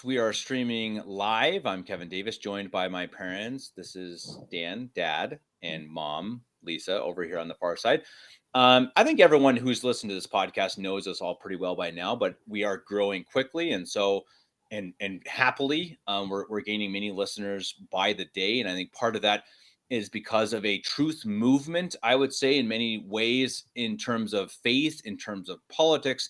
We are streaming live. I'm Kevin Davis, joined by my parents. This is Dan, Dad, and Mom, Lisa, over here on the far side. I think everyone who's listened to this podcast knows us all pretty well by now, but we are growing quickly, and so and happily, we're gaining many listeners by the day, and I think part of that is because of a truth movement. I would say in many ways, in terms of faith, in terms of politics,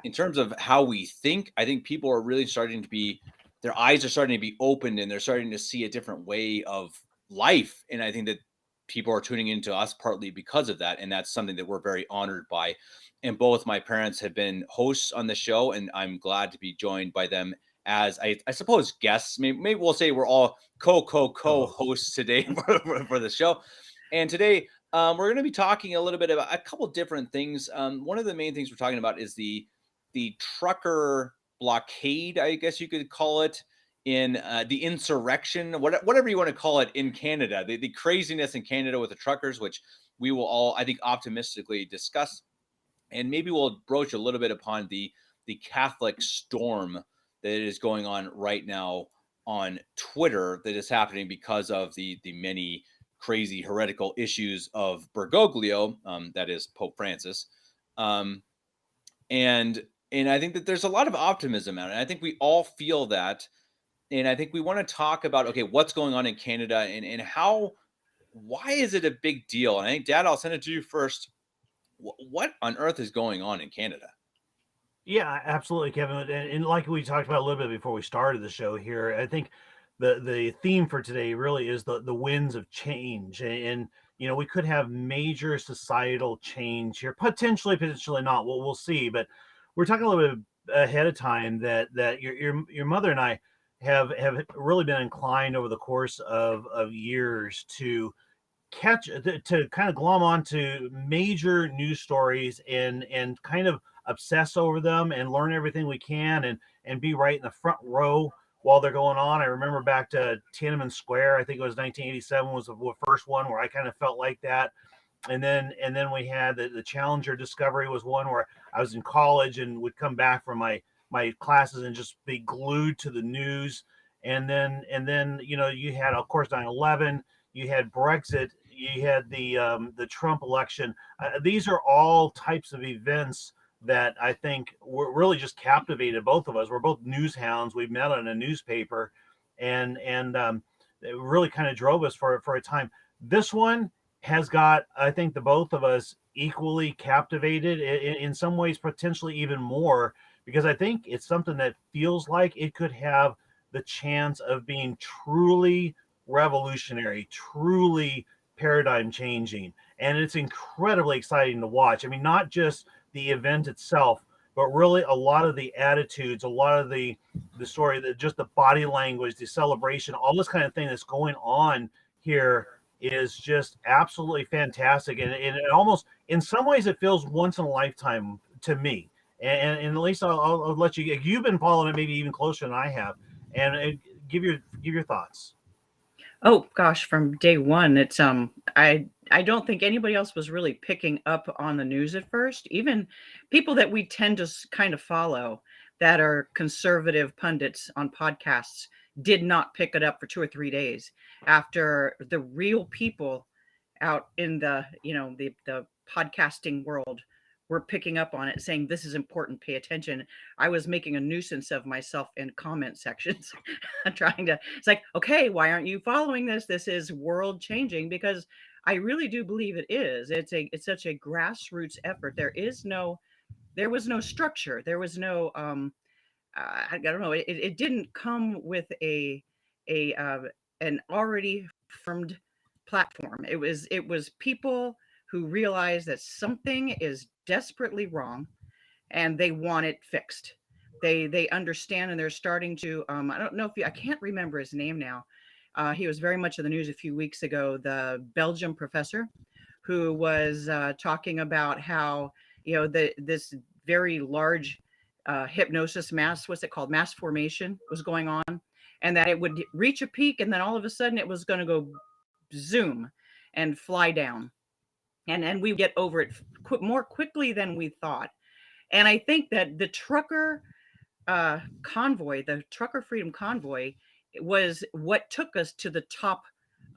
in terms of how we think. I think people are really starting to be, their eyes are starting to be opened and they're starting to see a different way of life. And I think that people are tuning into us partly because of that. And that's something that we're very honored by. And both my parents have been hosts on the show, and I'm glad to be joined by them as I suppose guests. Maybe we'll say we're all co-hosts today for the show. And today we're going to be talking a little bit about a couple different things. One of the main things we're talking about is the trucker blockade, I guess you could call it, in the insurrection, whatever you want to call it in Canada, the craziness in Canada with the truckers, which we will all, I think, optimistically discuss. And maybe we'll broach a little bit upon the Catholic storm that is going on right now on Twitter that is happening because of the many crazy heretical issues of Bergoglio, that is Pope Francis. Um, and and I think that there's a lot of optimism out, and I think we all feel that. And I think we want to talk about, okay, what's going on in Canada, and how, why is it a big deal? And I think, Dad, I'll send it to you first. What on earth is going on in Canada? Yeah, absolutely, Kevin. And like we talked about a little bit before we started the show here, I think the theme for today really is the winds of change. And we could have major societal change here, potentially not. We'll see. But we're talking a little bit ahead of time that your mother and I have really been inclined over the course of years to to kind of glom onto major news stories and kind of obsess over them and learn everything we can and be right in the front row while they're going on. I remember back to Tiananmen Square. I think it was 1987 was the first one where I kind of felt like that. And then we had the Challenger discovery was one where I was in college and would come back from my classes and just be glued to the news. And then you had, of course, 9/11, you had Brexit, you had the Trump election. These are all types of events that I think were really just captivated both of us. We're both news hounds. We met on a newspaper, and it really kind of drove us for a time. This one has got, I think, the both of us equally captivated, in some ways potentially even more, because I think it's something that feels like it could have the chance of being truly revolutionary, truly paradigm changing. And it's incredibly exciting to watch. I mean, not just the event itself, but really a lot of the attitudes, a lot of the story, just the body language, the celebration, all this kind of thing that's going on here is just absolutely fantastic. And it almost, in some ways, it feels once in a lifetime to me. And at least I'll let you. You've been following it maybe even closer than I have, and give your thoughts. Oh gosh, from day one, it's I don't think anybody else was really picking up on the news at first. Even people that we tend to kind of follow that are conservative pundits on podcasts did not pick it up for 2 or 3 days after the real people out in the podcasting world were picking up on it, saying this is important, pay attention. I was making a nuisance of myself in comment sections trying to, it's like, okay, why aren't you following this? This is world changing, because I really do believe it is. It's such a grassroots effort. There was no structure. There was no I don't know. It didn't come with a an already formed platform. It was people who realized that something is desperately wrong and they want it fixed. They understand, and they're starting to. I don't know if I can't remember his name now. He was very much in the news a few weeks ago. The Belgium professor who was talking about how this very large hypnosis mass, what's it called, mass formation was going on, and that it would reach a peak, and then all of a sudden it was going to go zoom and fly down, and we get over it more quickly than we thought. And I think that the trucker convoy, the Trucker Freedom Convoy, was what took us to the top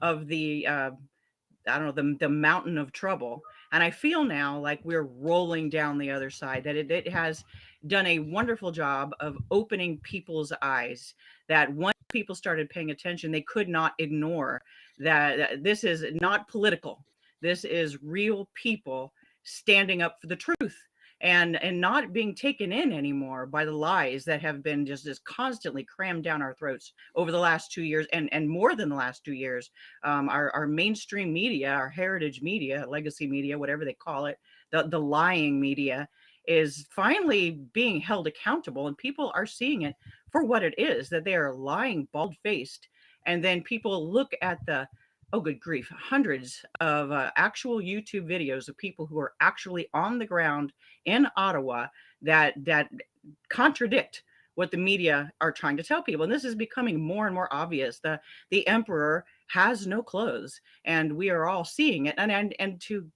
of the I don't know, the mountain of trouble. And I feel now like we're rolling down the other side, that it has done a wonderful job of opening people's eyes, that once people started paying attention, they could not ignore that this is not political. This is real people standing up for the truth, and not being taken in anymore by the lies that have been just constantly crammed down our throats over the last 2 years, and more than the last 2 years. Our mainstream media, our heritage media, legacy media, whatever they call it, the lying media, is finally being held accountable, and people are seeing it for what it is, that they are lying bald faced. And then people look at the, oh good grief, hundreds of actual YouTube videos of people who are actually on the ground in Ottawa that contradict what the media are trying to tell people. And this is becoming more and more obvious. The emperor has no clothes, and we are all seeing it. And to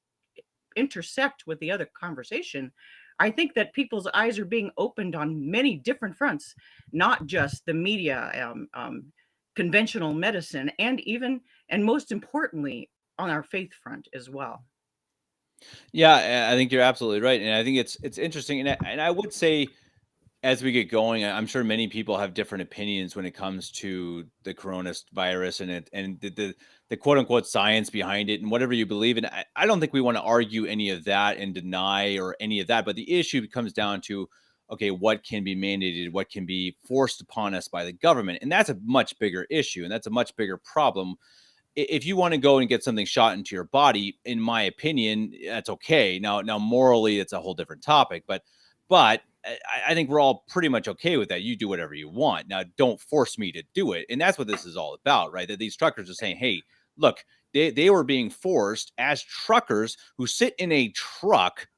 intersect with the other conversation, I think that people's eyes are being opened on many different fronts, not just the media, conventional medicine, and even, and most importantly, on our faith front as well. Yeah, I think you're absolutely right, and I think it's interesting, and I would say as we get going, I'm sure many people have different opinions when it comes to the coronavirus and the quote unquote science behind it and whatever you believe in. I don't think we want to argue any of that and deny or any of that, but the issue comes down to, okay, what can be mandated, what can be forced upon us by the government, and that's a much bigger issue, and that's a much bigger problem. If you want to go and get something shot into your body, in my opinion, that's okay. Now morally, it's a whole different topic, but I think we're all pretty much okay with that. You do whatever you want. Now, don't force me to do it. And that's what this is all about, right? That these truckers are saying, hey, look, they were being forced as truckers who sit in a truck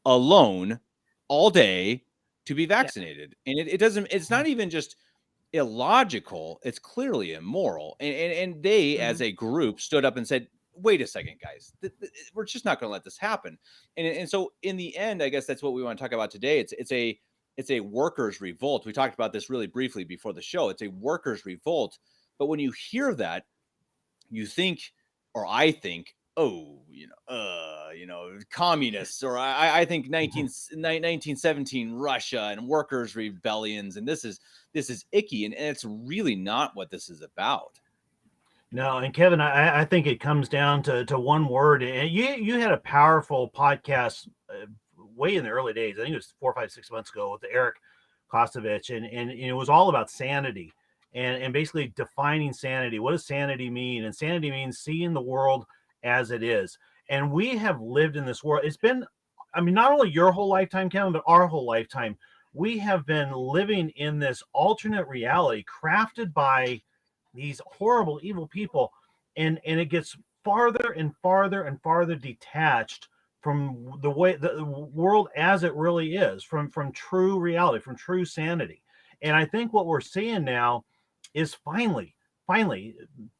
alone all day to be Yeah. vaccinated. And it doesn't, it's not even just illogical, it's clearly immoral. And they, as Mhm. a group, stood up and said, wait a second, guys, we're just not going to let this happen. And so in the end, I guess that's what we want to talk about today. It's a workers' revolt. We talked about this really briefly before the show. It's a workers' revolt. But when you hear that, you think, or I think, oh, communists, or I think 1917 Russia and workers' rebellions, and this is icky, and it's really not what this is about. No, and Kevin, I think it comes down to one word. And you had a powerful podcast way in the early days. I think it was 4, 5, 6 months ago with Eric Kostovich, and it was all about sanity and basically defining sanity. What does sanity mean? And sanity means seeing the world as it is. And we have lived in this world. It's been, I mean, not only your whole lifetime, Kevin, but our whole lifetime. We have been living in this alternate reality crafted by these horrible, evil people, and it gets farther and farther and farther detached from the way the world as it really is, from true reality, from true sanity. And I think what we're seeing now is finally,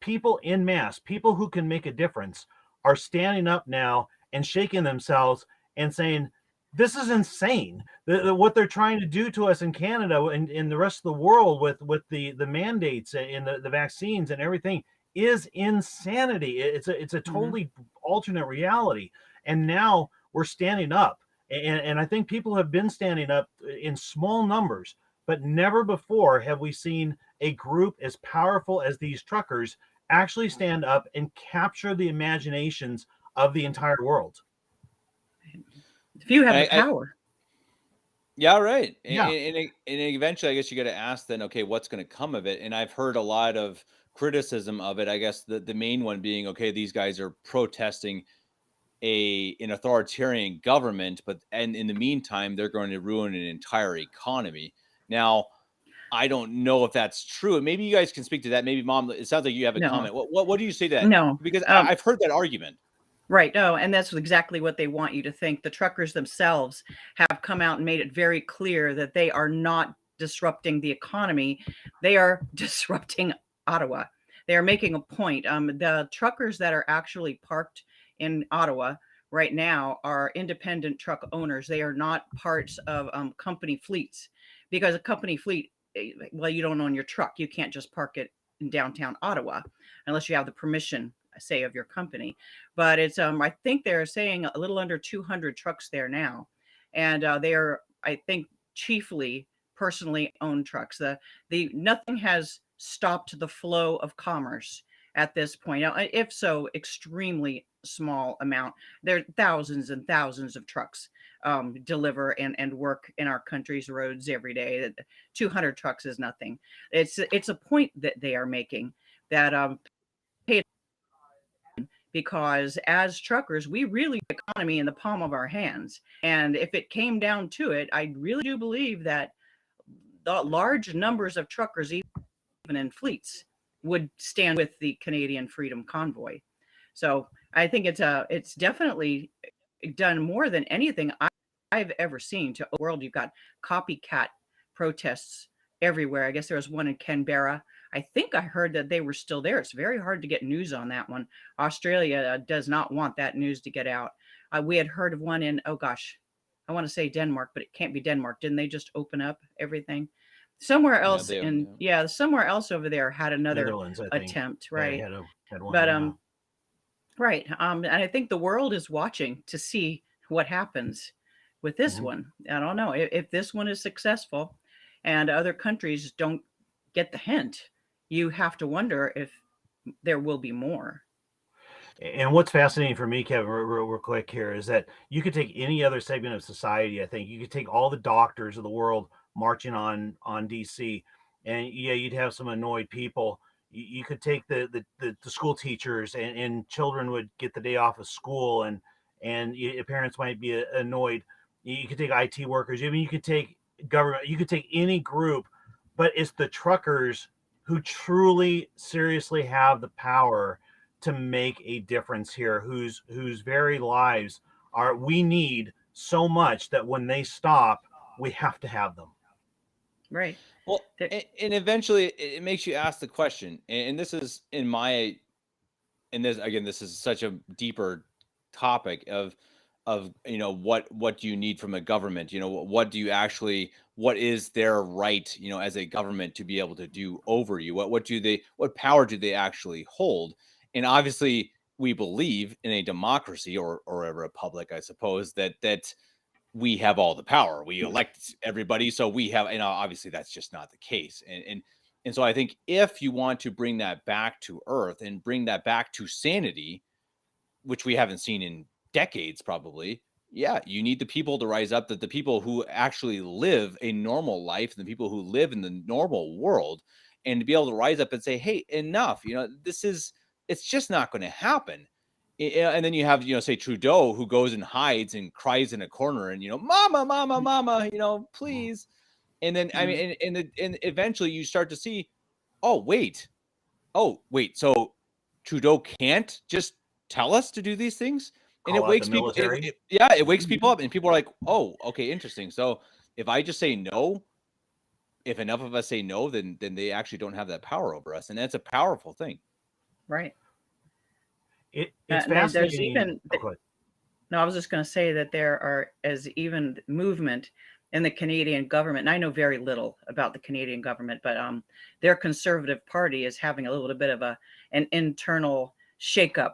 people in mass, people who can make a difference, are standing up now and shaking themselves and saying, this is insane. What they're trying to do to us in Canada and in the rest of the world with the mandates and the vaccines and everything is insanity. It's a Mhm. totally alternate reality. And now we're standing up. And I think people have been standing up in small numbers, but never before have we seen a group as powerful as these truckers actually stand up and capture the imaginations of the entire world. If you have the I power. Yeah, right. Yeah. And eventually, I guess you got to ask then, okay, what's going to come of it? And I've heard a lot of criticism of it. I guess the main one being, okay, these guys are protesting an authoritarian government, but and in the meantime, they're going to ruin an entire economy. Now, I don't know if that's true. And maybe you guys can speak to that. Maybe Mom, it sounds like you have a No, comment. What do you say to that? no. Because I've heard that argument. Right. No, and that's exactly what they want you to think. The truckers themselves have come out and made it very clear that they are not disrupting the economy. They are disrupting Ottawa. They are making a point. The truckers that are actually parked in Ottawa right now are independent truck owners. They are not parts of company fleets. because a company fleet, well, you don't own your truck. You can't just park it in downtown Ottawa unless you have the permission, say, of your company. But it's I think they're saying a little under 200 trucks there now, and they are, I think, chiefly personally owned trucks. The nothing has stopped the flow of commerce at this point. Now, if so, extremely small amount. There are thousands and thousands of trucks deliver and work in our country's roads every day. 200 trucks is nothing. It's a point that they are making that because as truckers, we really have the economy in the palm of our hands. And if it came down to it, I really do believe that the large numbers of truckers, even in fleets, would stand with the Canadian Freedom Convoy. So I think it's definitely done more than anything I've ever seen to the world. You've got copycat protests everywhere. I guess there was one in Canberra. I think I heard that they were still there. It's very hard to get news on that one. Australia does not want that news to get out. We had heard of one in, oh gosh, I want to say Denmark, but it can't be Denmark. Didn't they just open up everything? Somewhere else somewhere else over there had another Netherlands, I think. attempt, right? Had one, But yeah. right. And I think the world is watching to see what happens with this Mhm. one. I don't know if this one is successful and other countries don't get the hint. You have to wonder if there will be more. And what's fascinating for me, Kevin, real quick here, is that you could take any other segment of society. I think you could take all the doctors of the world marching on DC, and yeah, you'd have some annoyed people. You could take the school teachers, and children would get the day off of school, and parents might be annoyed. You could take IT workers. I mean, you could take government. You could take any group, but it's the truckers who truly, seriously have the power to make a difference here, whose very lives we need so much that when they stop, we have to have them. Right. Well, and eventually it makes you ask the question, and this is this is such a deeper topic of what do you need from a government? What is their right, as a government to be able to do over you? What power do they actually hold? And obviously we believe in a democracy or a republic, I suppose, that we have all the power. We elect everybody, so we have, obviously that's just not the case. And so I think if you want to bring that back to earth and bring that back to sanity, which we haven't seen in decades, probably, yeah, you need the people to rise up, that the people who actually live a normal life, the people who live in the normal world, and to be able to rise up and say, hey, enough, it's just not going to happen. And then you have, say Trudeau, who goes and hides and cries in a corner and, mama, mama, mama, please. And then, I mean, and eventually you start to see, oh, wait. So Trudeau can't just tell us to do these things. And Call it out wakes the people. military. It wakes people up, and people are like, oh, okay, interesting. So if I just say no, if enough of us say no, then they actually don't have that power over us. And that's a powerful thing. Right. It's There's fascinating. even No, I was just going to say that there are as even movement in the Canadian government, and I know very little about the Canadian government, but their Conservative Party is having a little bit of an internal shakeup,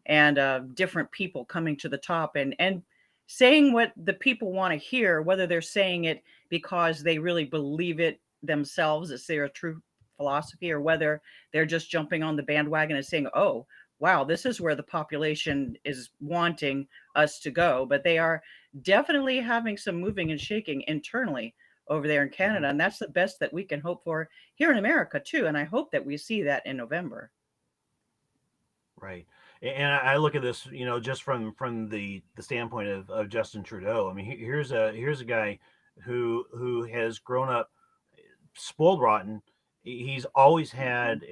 and different people coming to the top and saying what the people want to hear, whether they're saying it because they really believe it themselves, it's their true philosophy, or whether they're just jumping on the bandwagon and saying, oh, wow, this is where the population is wanting us to go. But they are definitely having some moving and shaking internally over there in Canada. And that's the best that we can hope for here in America too. And I hope that we see that in November. Right. And I look at this, just from the standpoint of Justin Trudeau. I mean, here's a guy who has grown up spoiled rotten. He's always had,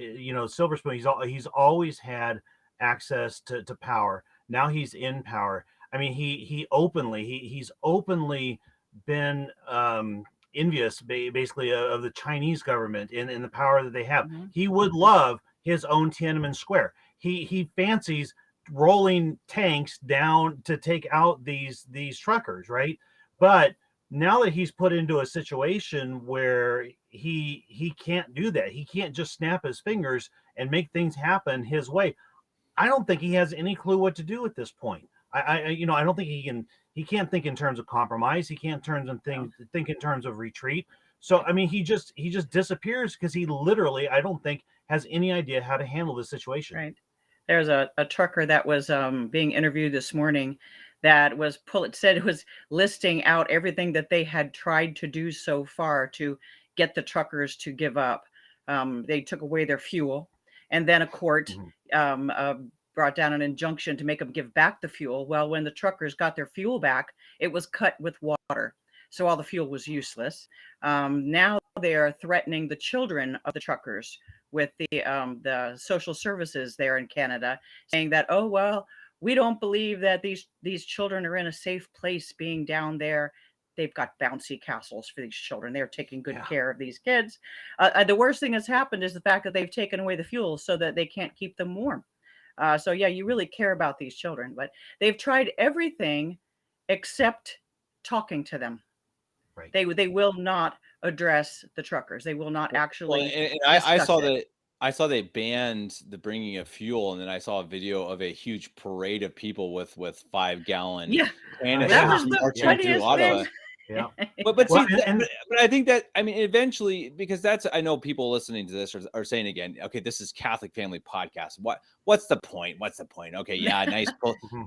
silver spoon. He's always had access to power. Now he's in power. I mean, he's openly been envious, basically, of the Chinese government and the power that they have. Mhm. He would love his own Tiananmen Square. He fancies rolling tanks down to take out these truckers, right? But now that he's put into a situation where he can't do that, he can't just snap his fingers and make things happen his way. I don't think he has any clue what to do at this point. I don't think he can't think in terms of compromise. He can't think in terms of retreat. So I mean, he just disappears because he literally, I don't think, has any idea how to handle this situation. Right. There's a trucker that was being interviewed this morning that said it was listing out everything that they had tried to do so far to get the truckers to give up. They took away their fuel, and then a court brought down an injunction to make them give back the fuel. Well, when the truckers got their fuel back, it was cut with water. So all the fuel was useless. Now they are threatening the children of the truckers with the social services there in Canada, saying that, oh, well, we don't believe that these children are in a safe place being down there. They've got bouncy castles for these children. They're taking good care of these kids. The worst thing that's happened is the fact that they've taken away the fuel so that they can't keep them warm. So yeah, you really care about these children, but they've tried everything except talking to them. Right. They will not address the truckers. They will not actually. Well, and I saw they banned the bringing of fuel, and then I saw a video of a huge parade of people with 5-gallon canisters that was the marching through funniest Ottawa. thing. Yeah. But Well, see, but I think that, I mean, eventually, because I know people listening to this are saying again, okay, this is Catholic Family Podcast. What's the point? What's the point? Okay, yeah, nice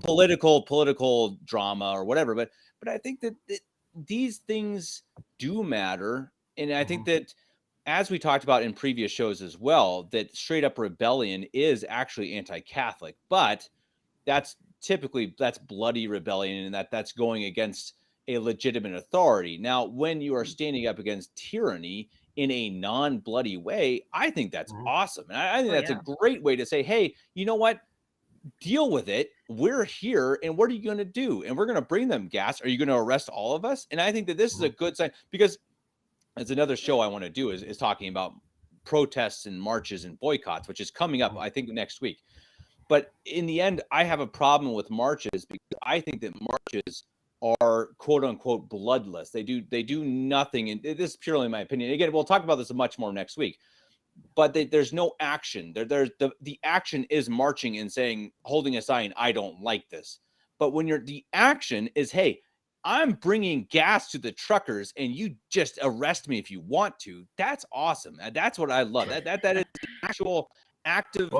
political drama or whatever. But I think that these things do matter, and I think that, as we talked about in previous shows as well, that straight up rebellion is actually anti-Catholic, but that's bloody rebellion, and that's going against a legitimate authority. Now, when you are standing up against tyranny in a non-bloody way, I think that's awesome. And I think that's a great way to say, hey, you know what? Deal with it. We're here, and what are you going to do? And we're going to bring them gas. Are you going to arrest all of us? And I think that this is a good sign, because it's another show I want to do is talking about protests and marches and boycotts, which is coming up, I think, next week. But in the end, I have a problem with marches because I think that marches are quote unquote bloodless. They do nothing. And this is purely my opinion. Again, we'll talk about this much more next week. But there's no action. There's the action is marching and saying, holding a sign, I don't like this. But when the action is, hey, I'm bringing gas to the truckers and you just arrest me if you want to. That's awesome. That's what I love. That is actual active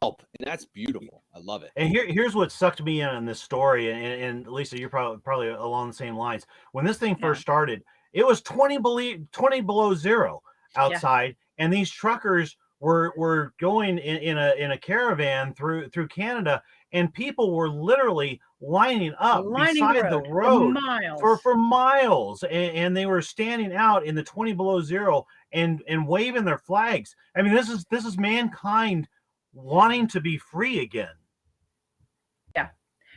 help, and that's beautiful. I love it. And here's what sucked me in on this story, and Lisa, you're probably along the same lines. When this thing first started, it was 20 below zero outside, and these truckers were going in a caravan through Canada, and people were literally lining up beside the road for miles, and they were standing out in the 20 below zero and waving their flags. I mean, this is mankind wanting to be free again. Yeah.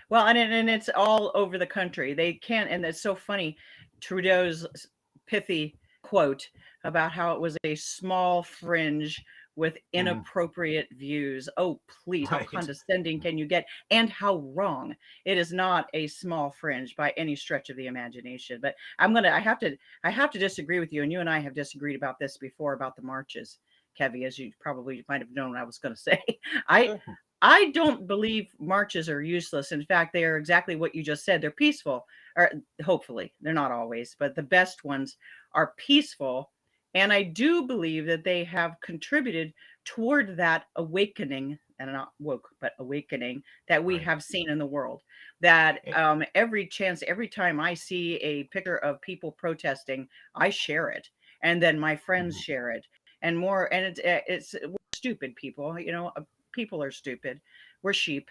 Well, and it's all over the country. They can't, and it's so funny, Trudeau's pithy quote about how it was a small fringe with inappropriate views. Oh, please, how condescending can you get? And how wrong. It is not a small fringe by any stretch of the imagination. But I have to disagree with you, and you and I have disagreed about this before, about the marches, Kevy, as you probably might have known I was going to say. I don't believe marches are useless. In fact, they are exactly what you just said. They're peaceful, or hopefully. They're not always, but the best ones are peaceful. And I do believe that they have contributed toward that awakening, and not woke, but awakening that we have seen in the world. That every time I see a picture of people protesting, I share it. And then my friends share it. And more, and it's stupid people, people are stupid. We're sheep.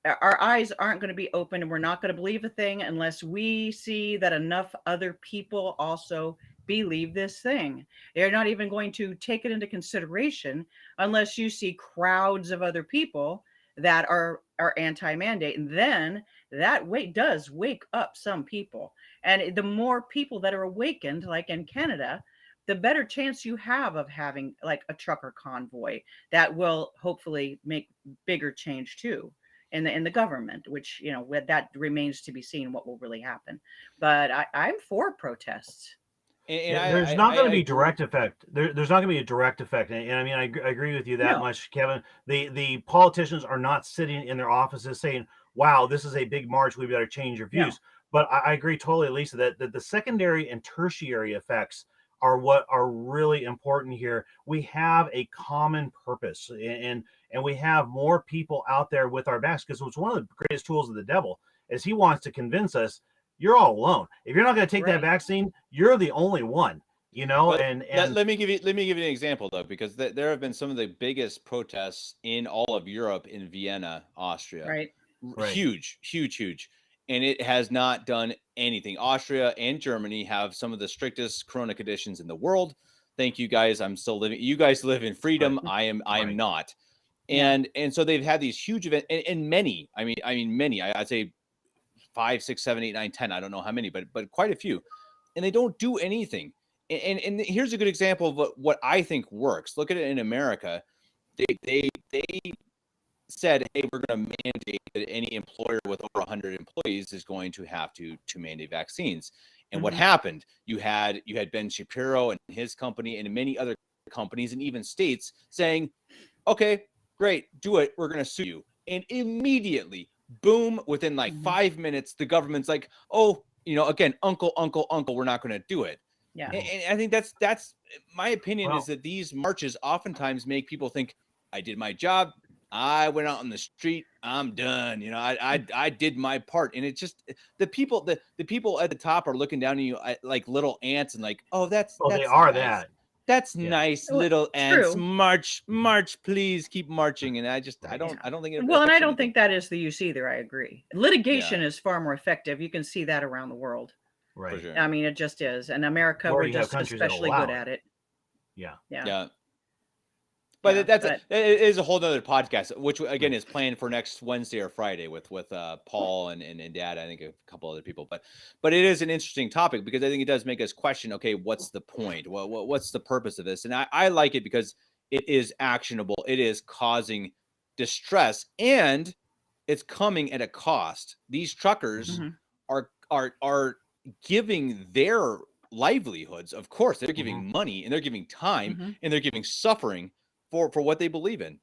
Our eyes aren't going to be open, and we're not going to believe a thing unless we see that enough other people also believe this thing. They're not even going to take it into consideration unless you see crowds of other people that are anti-mandate. And then that does wake up some people. And the more people that are awakened, like in Canada, the better chance you have of having like a trucker convoy that will hopefully make bigger change too. in the government, which, that remains to be seen what will really happen. But I'm for protests. And There's not going to be agree. direct effect. There's not going to be a direct effect, and I mean, I agree with you that No. much, Kevin. The politicians are not sitting in their offices saying, "Wow, this is a big march. We better change your No. views." But I agree totally, Lisa, that the secondary and tertiary effects are what are really important here. We have a common purpose, and we have more people out there with our backs, because it's one of the greatest tools of the devil is he wants to convince us you're all alone. If you're not going to take that Right. vaccine, you're the only one, But and let me give you an example though, because there have been some of the biggest protests in all of Europe in Vienna, Austria. Right. Right. Huge, and it has not done anything. Austria and Germany have some of the strictest corona conditions in the world. Thank you guys. I'm still living. You guys live in freedom. Right. I am not. Yeah. And so they've had these huge events, and many. I mean many. I'd say 5, 6, 7, 8, 9, 10. I don't know how many, but quite a few, and they don't do anything. And here's a good example of what I think works. Look at it in America. They said, hey, we're going to mandate that any employer with over 100 employees is going to have to mandate vaccines. And what happened? You had Ben Shapiro and his company and many other companies and even states saying, okay, great, do it. We're going to sue you. And immediately, boom, within like 5 minutes, the government's like, oh, again, uncle, we're not going to do it. Yeah. And I think that's my opinion, is that these marches oftentimes make people think, I did my job. I went out on the street. I'm done. I did my part. And it's just the people at the top are looking down at you like little ants and like, oh, that's they are nice. that. That's nice, Well, little ants. true. March, please keep marching. And I don't think it. Well, and I affects don't anything. think that is the use either. I agree. Litigation is far more effective. You can see that around the world. Right. For sure. I mean, it just is. And America, Or we're you have just countries that especially allow good it. at it. Yeah. Yeah. But Yeah, it is a whole nother podcast, which again is planned for next Wednesday or Friday with Paul and Dad. I think a couple other people, but it is an interesting topic because I think it does make us question. Okay, what's the point? What's the purpose of this? And I like it because it is actionable. It is causing distress, and it's coming at a cost. These truckers are giving their livelihoods. Of course, they're giving money and they're giving time and they're giving suffering for what they believe in.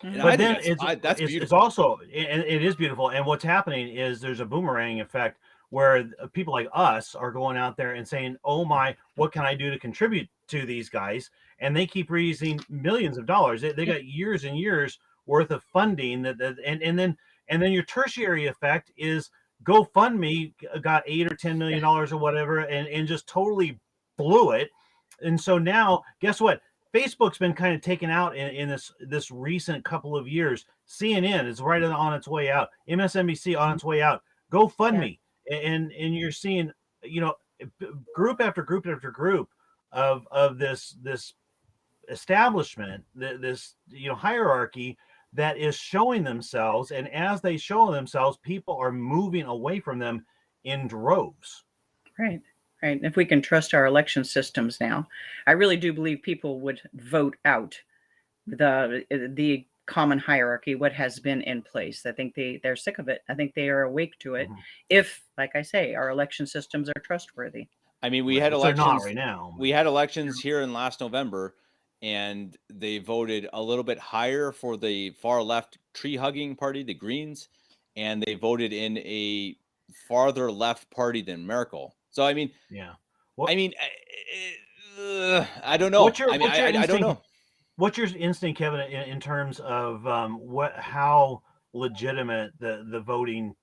And But I then think that's beautiful. it's also it is beautiful. And what's happening is there's a boomerang effect where people like us are going out there and saying, "Oh my, what can I do to contribute to these guys?" And they keep raising millions of dollars. They got years and years worth of funding and then your tertiary effect is GoFundMe got $8 or $10 million or whatever and just totally blew it. And so now, guess what? Facebook's been kind of taken out in this recent couple of years. CNN is right on its way out. MSNBC on its way out. GoFundMe, and you're seeing, group after group after group of this establishment, this hierarchy that is showing themselves, and as they show themselves, people are moving away from them in droves. Right. Right. If we can trust our election systems now, I really do believe people would vote out the common hierarchy, what has been in place. I think they're sick of it. I think they are awake to it. If, like I say, our election systems are trustworthy. I mean, we had elections not right now. We had elections here in last November, and they voted a little bit higher for the far left tree hugging party, the Greens, and they voted in a farther left party than Merkel. So I mean, I don't know. I don't know. What's your instinct, Kevin, in terms of how legitimate the voting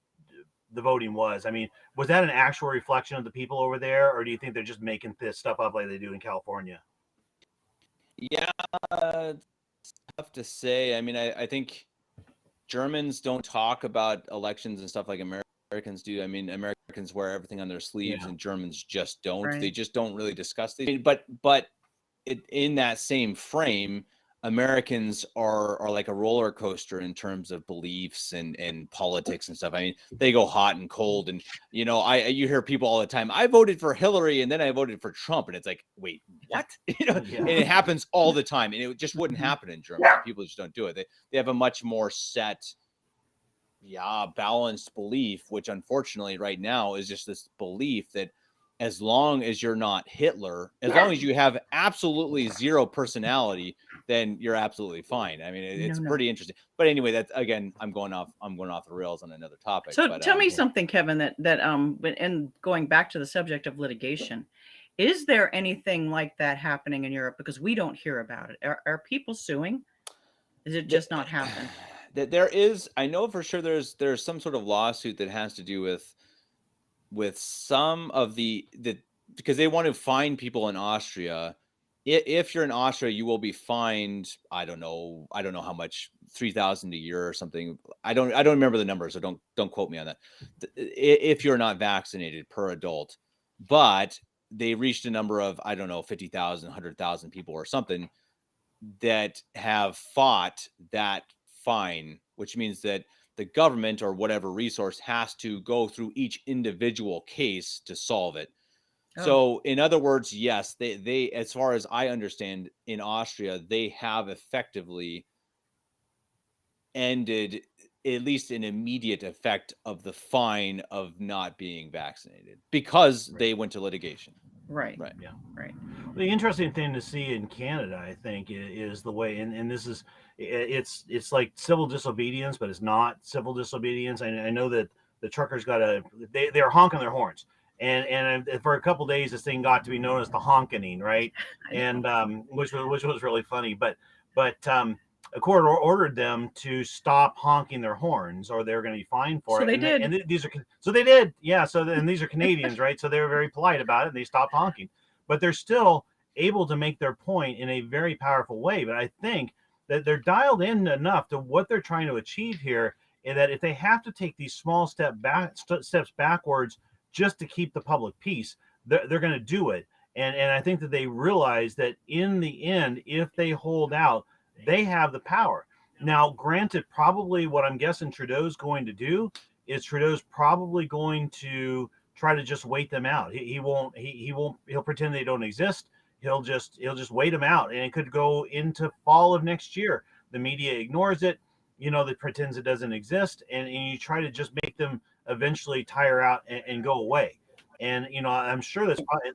was? I mean, was that an actual reflection of the people over there, or do you think they're just making this stuff up like they do in California? Yeah, it's tough to say. I mean, I think Germans don't talk about elections and stuff like Americans do. I mean, Americans wear everything on their sleeves, and Germans just don't. Right. They just don't really discuss these. But in that same frame, Americans are like a roller coaster in terms of beliefs and politics and stuff. I mean, they go hot and cold, and you hear people all the time, I voted for Hillary and then I voted for Trump, and it's like, wait, what? And it happens all the time, and it just wouldn't happen in Germany. People just don't do it. They have a much more set balanced belief, which unfortunately right now is just this belief that as long as you're not Hitler, as long as you have absolutely zero personality, then you're absolutely fine. I mean, it's pretty interesting. But anyway, that's, again, I'm going off the rails on another topic. So but, tell me something, Kevin, and going back to the subject of litigation, is there anything like that happening in Europe? Because we don't hear about it. Are people suing? Is it just not happen? That there is, I know for sure there's some sort of lawsuit that has to do with some of the because they want to fine people in Austria. If you're in Austria, you will be fined, I don't know how much, 3,000 a year or something. I don't remember the numbers, so don't quote me on that. If you're not vaccinated per adult. But they reached a number of, I don't know, 50,000, 100,000 people or something that have fought that fine, which means that the government or whatever resource has to go through each individual case to solve it. So in other words, yes, they, as far as I understand, in Austria, they have effectively ended at least an immediate effect of the fine of not being vaccinated because they went to litigation. Right. Yeah. Right. The interesting thing to see in Canada, I think, is the way, and this is, it's like civil disobedience, but it's not civil disobedience. I know that the truckers they're honking their horns, and for a couple of days, this thing got to be known as the honkening, right? And which was really funny, but a court ordered them to stop honking their horns, or they're going to be fined for So it. they did. And they did, yeah. And these are Canadians, right? So they were very polite about it, and they stopped honking. But they're still able to make their point in a very powerful way. But I think that they're dialed in enough to what they're trying to achieve here, and that if they have to take these small steps backwards just to keep the public peace, they're going to do it. And I think that they realize that in the end, if they hold out, they have the power. Now, granted, probably what I'm guessing Trudeau's going to do is Trudeau's probably going to try to just wait them out. He'll pretend they don't exist. He'll just wait them out, and it could go into fall of next year. The media ignores it, that pretends it doesn't exist, and you try to just make them eventually tire out and go away. And I'm sure that's probably.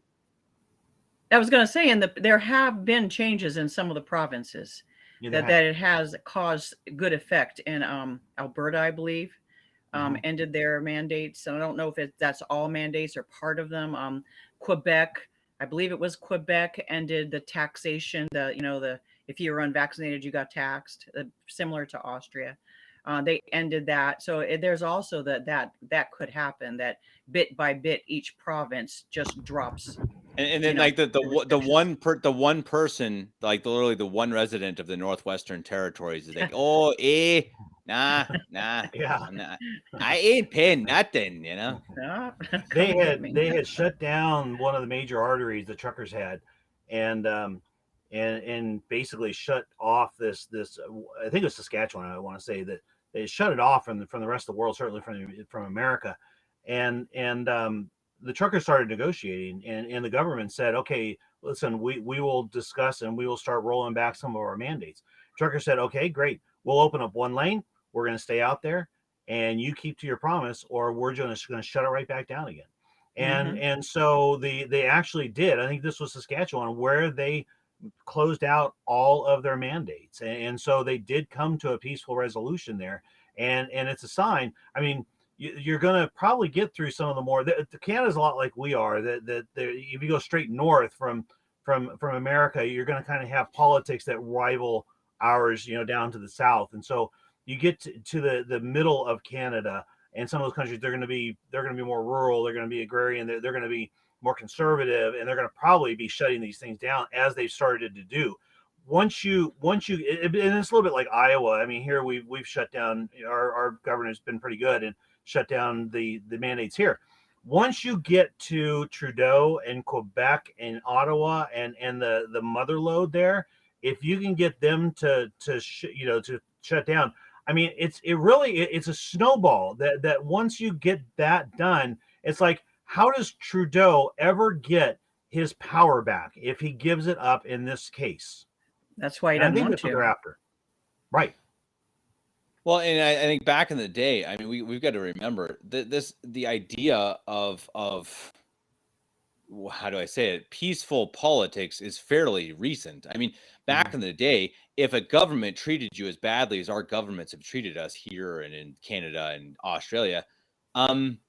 I was going to say, there have been changes in some of the provinces that it has caused good effect. In Alberta, I believe, ended their mandates. So I don't know if that's all mandates or part of them. Quebec, I believe it was Quebec, ended the taxation. If you were unvaccinated, you got taxed, similar to Austria. They ended that. So there's also that could happen, that bit by bit each province just drops. And then like the one person, like literally the one resident of the Northwestern Territories is like, nah, yeah, nah, I ain't paying nothing, They had shut down one of the major arteries the truckers had, and basically shut off this I think it was Saskatchewan. I want to say that they shut it off from the rest of the world, certainly from America, and the truckers started negotiating, and the government said, okay, listen, we will discuss and we will start rolling back some of our mandates. Truckers said, okay, great, we'll open up one lane, we're going to stay out there, and you keep to your promise, or we're just going to shut it right back down again. And so they actually did. I think this was Saskatchewan, where they closed out all of their mandates, and so they did come to a peaceful resolution there, and it's a sign. I mean, you're going to probably get through some of the more. Canada's a lot like we are. That if you go straight north from America, you're going to kind of have politics that rival ours, down to the south. And so you get to the middle of Canada, and some of those countries, they're going to be more rural. They're going to be agrarian. They're going to be more conservative, and they're going to probably be shutting these things down as they've started to do. Once you, and it's a little bit like Iowa. I mean, here we've shut down. Our government's been pretty good and shut down the mandates here. Once you get to Trudeau and Quebec and Ottawa and the mother lode there, if you can get them to shut down, I mean, it's a snowball that once you get that done, it's like, how does Trudeau ever get his power back if he gives it up in this case? That's why he doesn't want to. What they're after. Right. Well, and I think back in the day, I mean, we've got to remember that the idea of how do I say it? Peaceful politics is fairly recent. I mean, back in the day, if a government treated you as badly as our governments have treated us here and in Canada and Australia, um,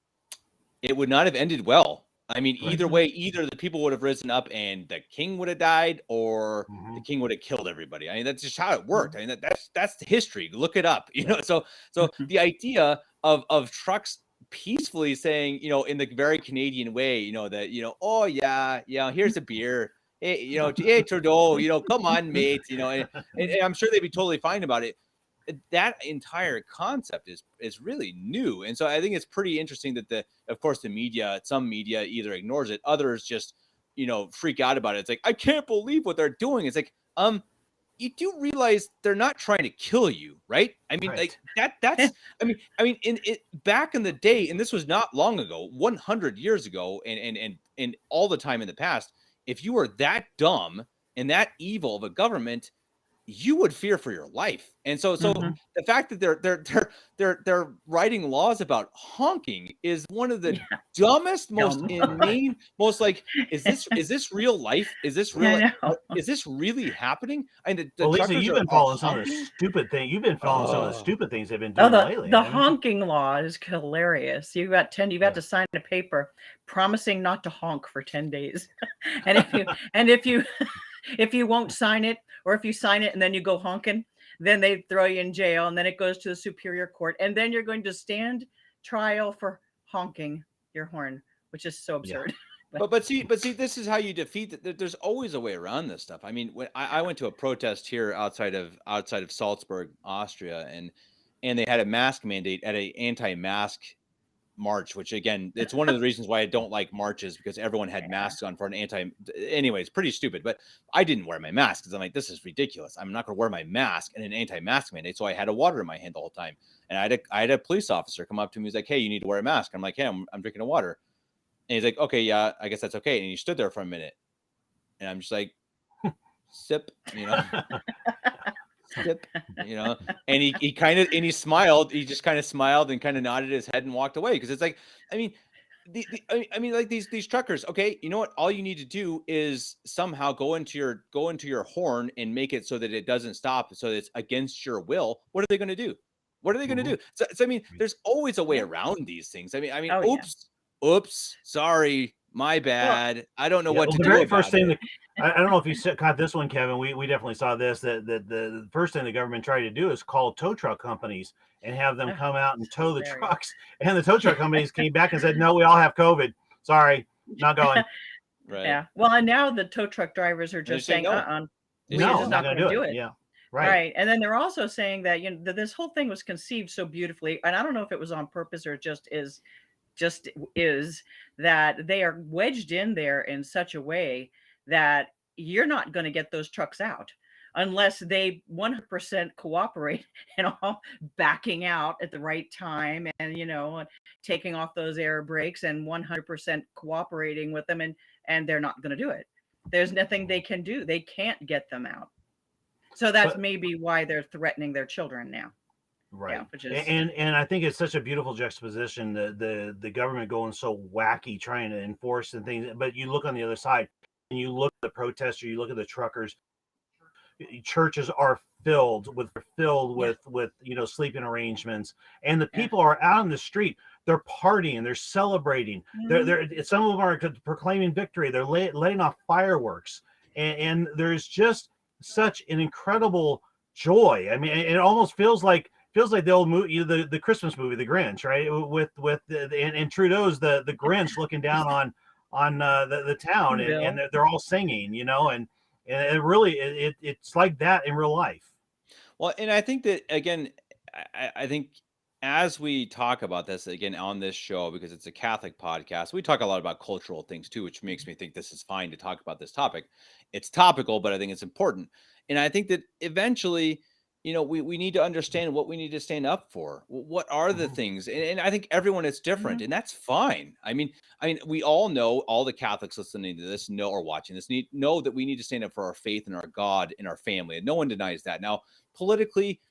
it would not have ended well. I mean, Right. either way, either the people would have risen up and the king would have died, or the Mhm. king would have killed everybody. I mean, that's just how it worked. I mean, that's the history. Look it up. You know, so Mhm. the idea of trucks peacefully saying, you know, in the very Canadian way, you know, that, you know, oh yeah, here's a beer. Hey, you know, hey Trudeau, you know, come on, mate, you know, and I'm sure they'd be totally fine about it. That entire concept is really new, and so I think it's pretty interesting that of course the media, some media either ignores it, others just, you know, freak out about it. It's like, I can't believe what they're doing. It's like, you do realize they're not trying to kill you, right? I mean, like Right. that's I mean in it back in the day, and this was not long ago, 100 years ago, and all the time in the past, if you were that dumb and that evil of a government, you would fear for your life. And so Mhm. the fact that they're writing laws about honking is one of the Yeah, dumbest, most dumb. inane, most like, is this real life? Is this real? I know. Is this really happening? I mean, the Well, Lisa, truckers you've been are following some of the honking. stupid thing. You've been following some of the Oh, stupid things they've been Oh, doing the lately. the I mean, honking law is hilarious. You've got yeah. to sign a paper promising not to honk for 10 days. And if you if you won't sign it, or if you sign it and then you go honking, then they throw you in jail, and then it goes to the superior court, and then you're going to stand trial for honking your horn, which is so Yeah. absurd. but see, this is how you defeat it. There's always a way around this stuff. I mean, when I went to a protest here outside of Salzburg, Austria, and they had a mask mandate at a anti-mask march, which again, it's one of the reasons why I don't like marches, because everyone had Yeah. masks on for an anyways, pretty stupid. But I didn't wear my mask because I'm like, this is ridiculous. I'm not going to wear my mask in an anti-mask mandate. So I had a water in my hand the whole time. And I had a police officer come up to me. He's like, hey, you need to wear a mask. I'm like, hey, I'm drinking a water. And he's like, okay, yeah, I guess that's okay. And he stood there for a minute. And I'm just like, sip, you know, sip, you know. And he kind of, and he smiled. He just kind of smiled and kind of nodded his head and walked away. Because it's like, I mean, I mean, like these truckers. Okay, you know what? All you need to do is somehow go into your horn and make it so that it doesn't stop, so that it's against your will. What are they going to do? What are they going to Mhm. do? So I mean, there's always a way Yeah. around these things. I mean, Oh, yeah. oops, sorry, my Well, bad. I don't know Yeah, what well, to the do very first about thing it. that I don't know if you caught this one, Kevin. We definitely saw this. That the first thing the government tried to do is call tow truck companies and have them ugh, come out and tow the hilarious. trucks. And the tow truck companies came back and said, "No, we all have COVID. Sorry, not going." Right? Yeah. Well, and now the tow truck drivers are And they just say saying, no. They say we're No, just I'm not not no. going going to to do do it. it. Yeah, right. Right. And then they're also saying that, that this whole thing was conceived so beautifully, and I don't know if it was on purpose or just is that they are wedged in there in such a way that you're not going to get those trucks out unless they 100% cooperate and all backing out at the right time, and taking off those air brakes and 100% cooperating with them, and they're not going to do it. There's nothing they can do. They can't get them out. So that's But maybe why they're threatening their children now. Yeah, right. which is And I think it's such a beautiful juxtaposition, the government going so wacky trying to enforce and things, but you look on the other side and you look at the protesters, you look at the truckers, churches are filled Yeah. with sleeping arrangements, and the yeah. people are out in the street. They're partying, they're celebrating, Mhm. they're some of them are proclaiming victory, they're letting off fireworks, and there's just such an incredible joy. I mean, it almost feels like the old movie, the Christmas movie, The Grinch, right? And Trudeau's the Grinch looking down on the town, and Bill. they're all singing, and it really it's like that in real life. Well, and I think that again, I think as we talk about this again on this show, because it's a Catholic podcast, we talk a lot about cultural things too, which makes me think this is fine to talk about this topic. It's topical, but I think it's important. And I think that eventually, we need to understand what we need to stand up for. What are the Mhm. things? And I think everyone is different, Mhm. and that's fine. I mean, we all know, all the Catholics listening to this know, or watching this, know that we need to stand up for our faith and our God and our family. And no one denies that. Now, politically,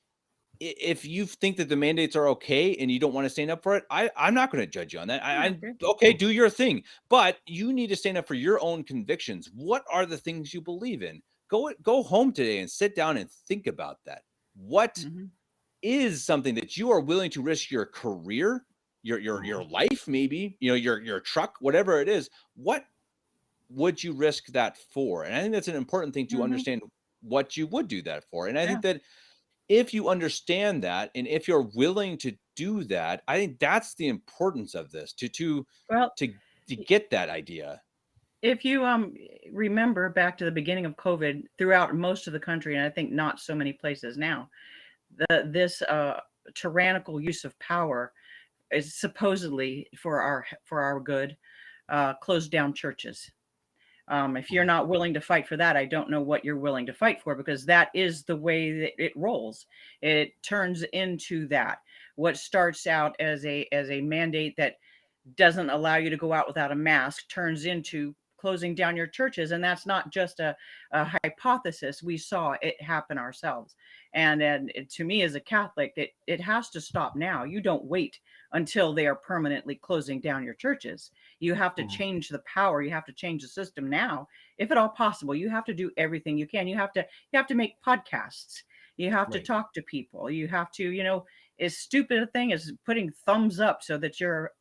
if you think that the mandates are okay and you don't want to stand up for it, I'm not going to judge you on that. Yeah, I good. okay, do your thing, but you need to stand up for your own convictions. What are the things you believe in? Go home today and sit down and think about that. What Mhm. is something that you are willing to risk your career, your life, maybe, your truck, whatever it is? What would you risk that for? And I think that's an important thing to Mhm. understand what you would do that for. And I Yeah. think that if you understand that, and if you're willing to do that, I think that's the importance of this Well, to get that idea. if you remember back to the beginning of COVID, throughout most of the country, and I think not so many places now, this tyrannical use of power is supposedly for our good. Closed down churches. If you're not willing to fight for that, I don't know what you're willing to fight for, because that is the way that it rolls. It turns into that. What starts out as a mandate that doesn't allow you to go out without a mask turns into closing down your churches. And that's not just a hypothesis. We saw it happen ourselves. And to me, as a Catholic, it has to stop now. You don't wait until they are permanently closing down your churches. You have to change the power. You have to change the system now, if at all possible. You have to do everything you can. You have to make podcasts. You have to Right. talk to people. You have to, as stupid a thing as putting thumbs up so that you're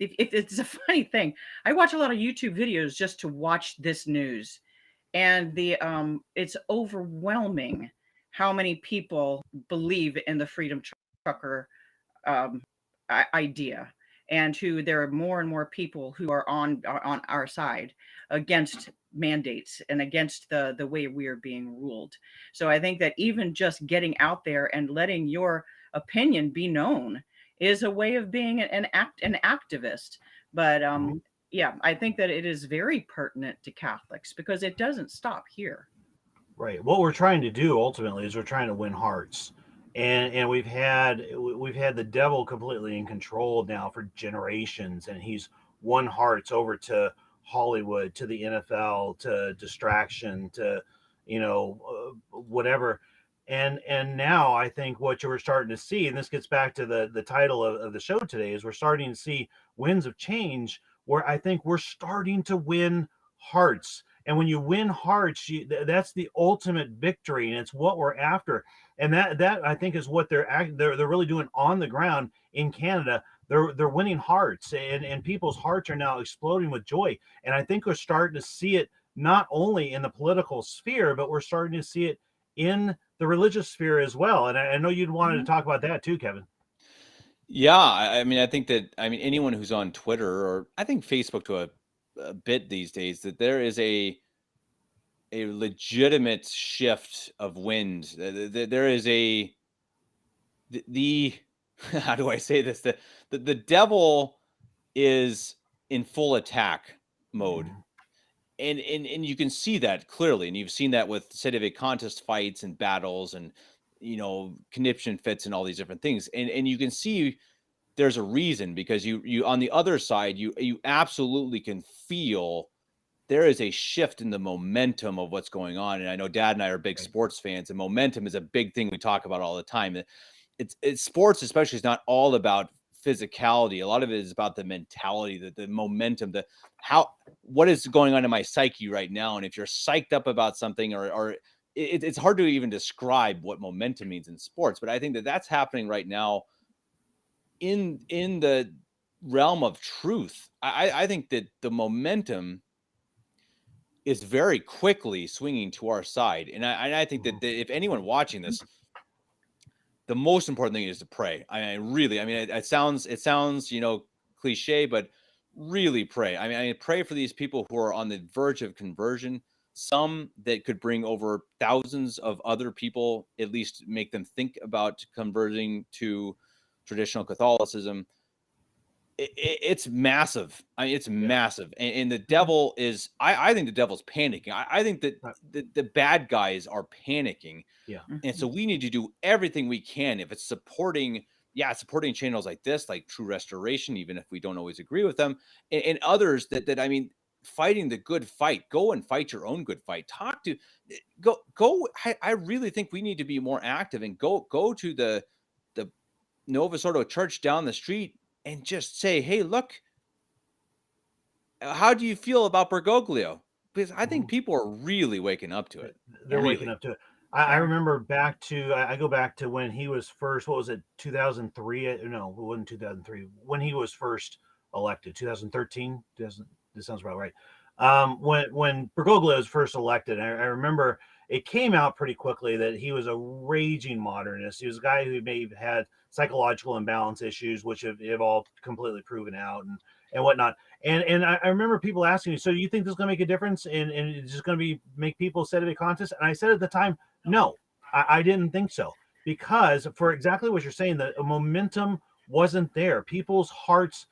if it's a funny thing. I watch a lot of YouTube videos just to watch this news, and the it's overwhelming how many people believe in the freedom trucker um idea, and who there are more and more people who are on our side against mandates and against the way we are being ruled. So I think that even just getting out there and letting your opinion be known is a way of being an activist. But yeah, I think that it is very pertinent to Catholics because it doesn't stop here. Right. What we're trying to do ultimately is we're trying to win hearts. And we've had the devil completely in control now for generations, and he's won hearts over to Hollywood, to the NFL, to distraction, to whatever. And now I think what you're starting to see, and this gets back to the title of the show today, is we're starting to see winds of change where I think we're starting to win hearts. And when you win hearts, that's the ultimate victory, and it's what we're after. And that I think is what they're really doing on the ground in Canada. They're winning hearts, and people's hearts are now exploding with joy. And I think we're starting to see it not only in the political sphere, but we're starting to see it in the religious sphere as well. And I know you'd wanted to Mhm. talk about that too, Kevin. Yeah, I mean, I think anyone who's on Twitter, or I think Facebook to a bit these days, that there is a legitimate shift of wind. There is the how do I say this? The devil is in full attack mode. Mhm. And you can see that clearly, and you've seen that with Sedivik contest fights and battles, and conniption fits and all these different things, and you can see there's a reason, because you on the other side, you absolutely can feel there is a shift in the momentum of what's going on. And I know Dad and I are big Right. sports fans, and momentum is a big thing we talk about all the time. It's sports, especially, is not all about physicality. A lot of it is about the mentality, the momentum, the how what is going on in my psyche right now. And if you're psyched up about something, or it's hard to even describe what momentum means in sports. But I think that that's happening right now in the realm of truth. I think that the momentum is very quickly swinging to our side, and I think that Mhm. if anyone watching this, the most important thing is to pray. I mean, it sounds cliche, but really pray. I mean, pray for these people who are on the verge of conversion. Some that could bring over thousands of other people, at least make them think about converting to traditional Catholicism. It's massive. I mean, it's Yeah. massive, and the Mhm. devil is. I think the devil's panicking. I think that Uh, the bad guys are panicking, Yeah. and so Mhm. we need to do everything we can. If it's supporting channels like this, like True Restoration, even if we don't always agree with them, and others that I mean. fighting the good fight. Go and fight your own good fight. Go. I really think we need to be more active and go to the Novus Ordo church down the street and just say, hey, look, how do you feel about Bergoglio? Because I think people are really waking up to it. They're really waking up to it. I remember back to, I go back to when he was first, what was it, 2003? No, it wasn't 2003. When he was first elected, 2013. This sounds about right. When Bergoglio was first elected, I remember it came out pretty quickly that he was a raging modernist. He was a guy who may have had psychological imbalance issues, which have all completely proven out and whatnot. And I remember people asking me, so do you think this is going to make a difference? And it's just going to be make people sediment conscious? And I said at the time, no, I didn't think so. Because for exactly what you're saying, the momentum wasn't there. People's hearts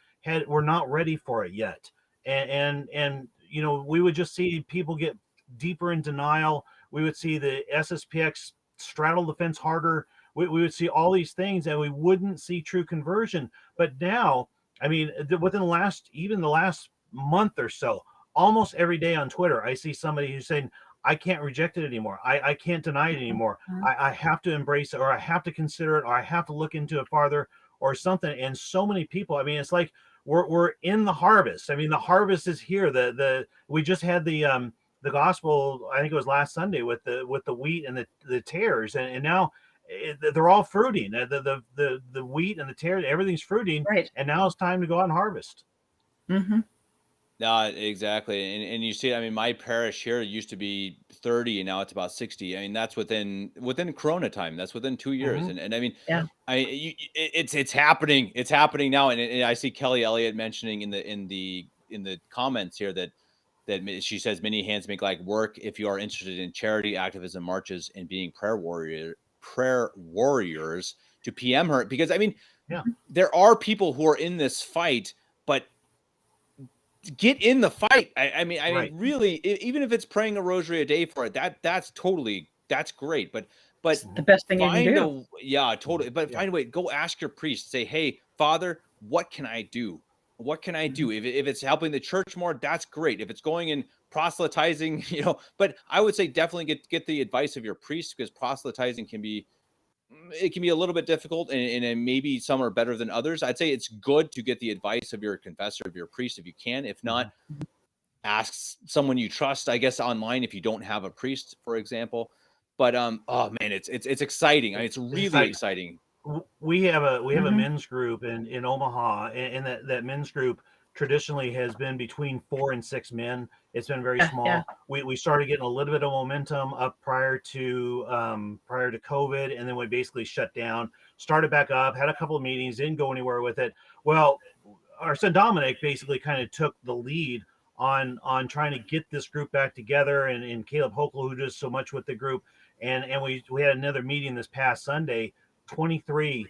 were not ready for it yet. And you know, we would just see people get deeper in denial. We would see the SSPX straddle the fence harder. We would see all these things and we wouldn't see true conversion. But now, I mean, within the last month or so, almost every day on Twitter, I see somebody who's saying, I can't reject it anymore. I can't deny it anymore. I have to embrace it, or I have to consider it, or I have to look into it farther or something. And so many people, I mean, it's like we're in the harvest. I mean, the harvest is here. We just had the gospel, I think it was last Sunday, with the wheat and the tares, and now they're all fruiting. The wheat and the tares, everything's fruiting, Right. and now it's time to go out and harvest. Mm-hmm. Exactly. And you see, I mean, my parish here used to be 30 and now it's about 60. I mean, that's within Corona time. That's within 2 years. Mhm. And I mean, Yeah. it's happening. It's happening now. And I see Kelly Elliott mentioning in the comments here that she says many hands make like work. If you are interested in charity, activism, marches, and being prayer warriors, to PM her, because I mean, Yeah. there are people who are in this fight, but get in the fight. I mean, Right. really, even if it's praying a rosary a day for it, that's great. But It's the best thing you can do. totally. But Yeah. find a way. Go ask your priest. Say, hey, Father, what can I do? What can I do? If it's helping the church more, that's great. If it's going and proselytizing, you know. But I would say definitely get the advice of your priest, because proselytizing can be a little bit difficult, and maybe some are better than others. I'd say it's good to get the advice of your confessor, of your priest, if you can. If not, ask someone you trust, I guess, online, if you don't have a priest, for example. But oh man, it's exciting. I mean, it's really exciting. We have a men's group in Omaha, and that men's group traditionally has been between 4 and 6 men. It's been very small. Yeah. We started getting a little bit of momentum up prior to COVID, and then we basically shut down. Started back up, had a couple of meetings, didn't go anywhere with it. Well, our son Dominic basically kind of took the lead on trying to get this group back together, and Caleb Hokel, who does so much with the group, and we had another meeting this past Sunday. 23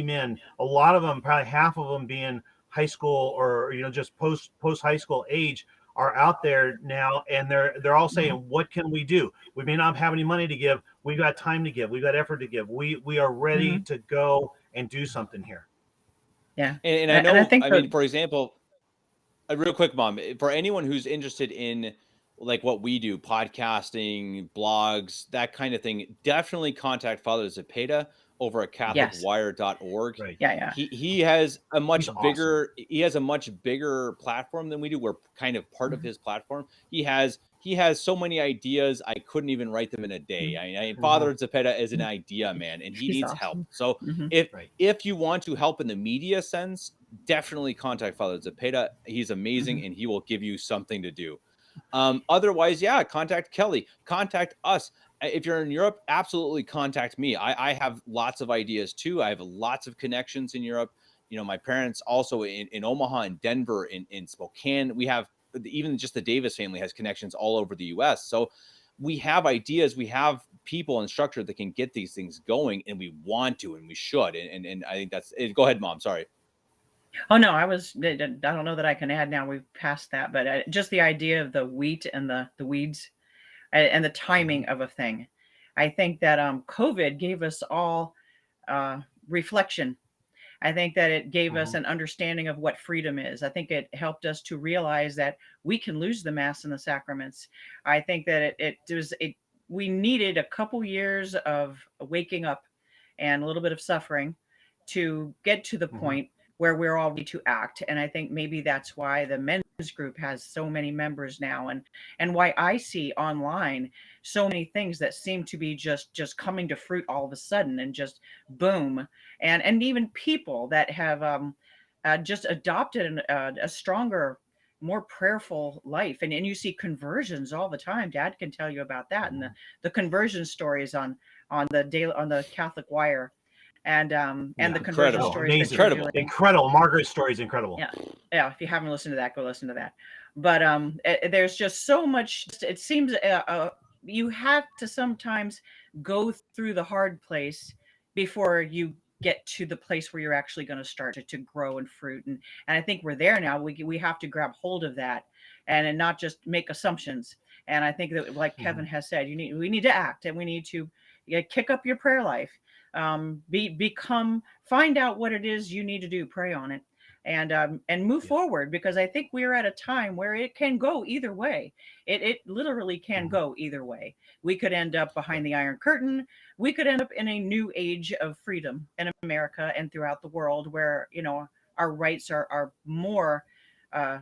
men, a lot of them, probably half of them being high school or, you know, just post high school age, are out there now, and they're all saying, what can we do? We may not have any money to give, we've got time to give, we've got effort to give, we are ready to go and do something here. Yeah. And I know, I mean, for example, real quick, Mom, for anyone who's interested in like what we do, podcasting, blogs, that kind of thing, definitely contact Father Zepeda over at catholicwire.org. Right. Yeah. He has a much He's bigger platform than we do. We're kind of part of his platform. He has so many ideas, I couldn't even write them in a day. I mean, Father Zepeda is an idea man, and he needs help. So if you want to help in the media sense, definitely contact Father Zepeda. He's amazing, and he will give you something to do. Otherwise, contact Kelly, contact us. If you're in Europe, absolutely contact me. I have lots of ideas too. I have lots of connections in Europe. You know, my parents also in Omaha, in Denver, in Spokane. We have, even just the Davis family has connections all over the US. So we have ideas, we have people and structure that can get these things going, and we want to, and we should. And I think that's it. Go ahead, Mom. Sorry. Oh no, I don't know that I can add now. We've passed that, but just the idea of the wheat and the weeds, and the timing of a thing. I think that COVID gave us all reflection. I think that it gave us Mhm. an understanding of what freedom is. I think it helped us to realize that we can lose the Mass and the sacraments. I think that we needed a couple years of waking up and a little bit of suffering to get to the Mhm. point where we're all ready to act. And I think maybe that's why the men's group has so many members now, and why I see online so many things that seem to be just coming to fruit all of a sudden and just boom. And even people that have just adopted a stronger, more prayerful life, and you see conversions all the time. Dad can tell you about that, and Mhm. the conversion stories on the Catholic Wire, and Yeah. the conversion Incredible. Oh, stories that you're amazing. Incredible. doing. Incredible. Margaret's story is incredible. Yeah, yeah. If you haven't listened to that, go listen to that. But there's just so much. It seems you have to sometimes go through the hard place before you get to the place where you're actually going to start to grow and fruit. And I think we're there now. We have to grab hold of that, and not just make assumptions. And I think that, like Kevin Mhm. has said, we need to act, and we need to kick up your prayer life. Find out what it is you need to do, pray on it, and move Yeah. forward, because I think we're at a time where it can go either way. It literally can Mhm. go either way. We could end up Yeah. behind the Iron Curtain. We could end up in a new age of freedom in America and throughout the world, where our rights are more. Uh,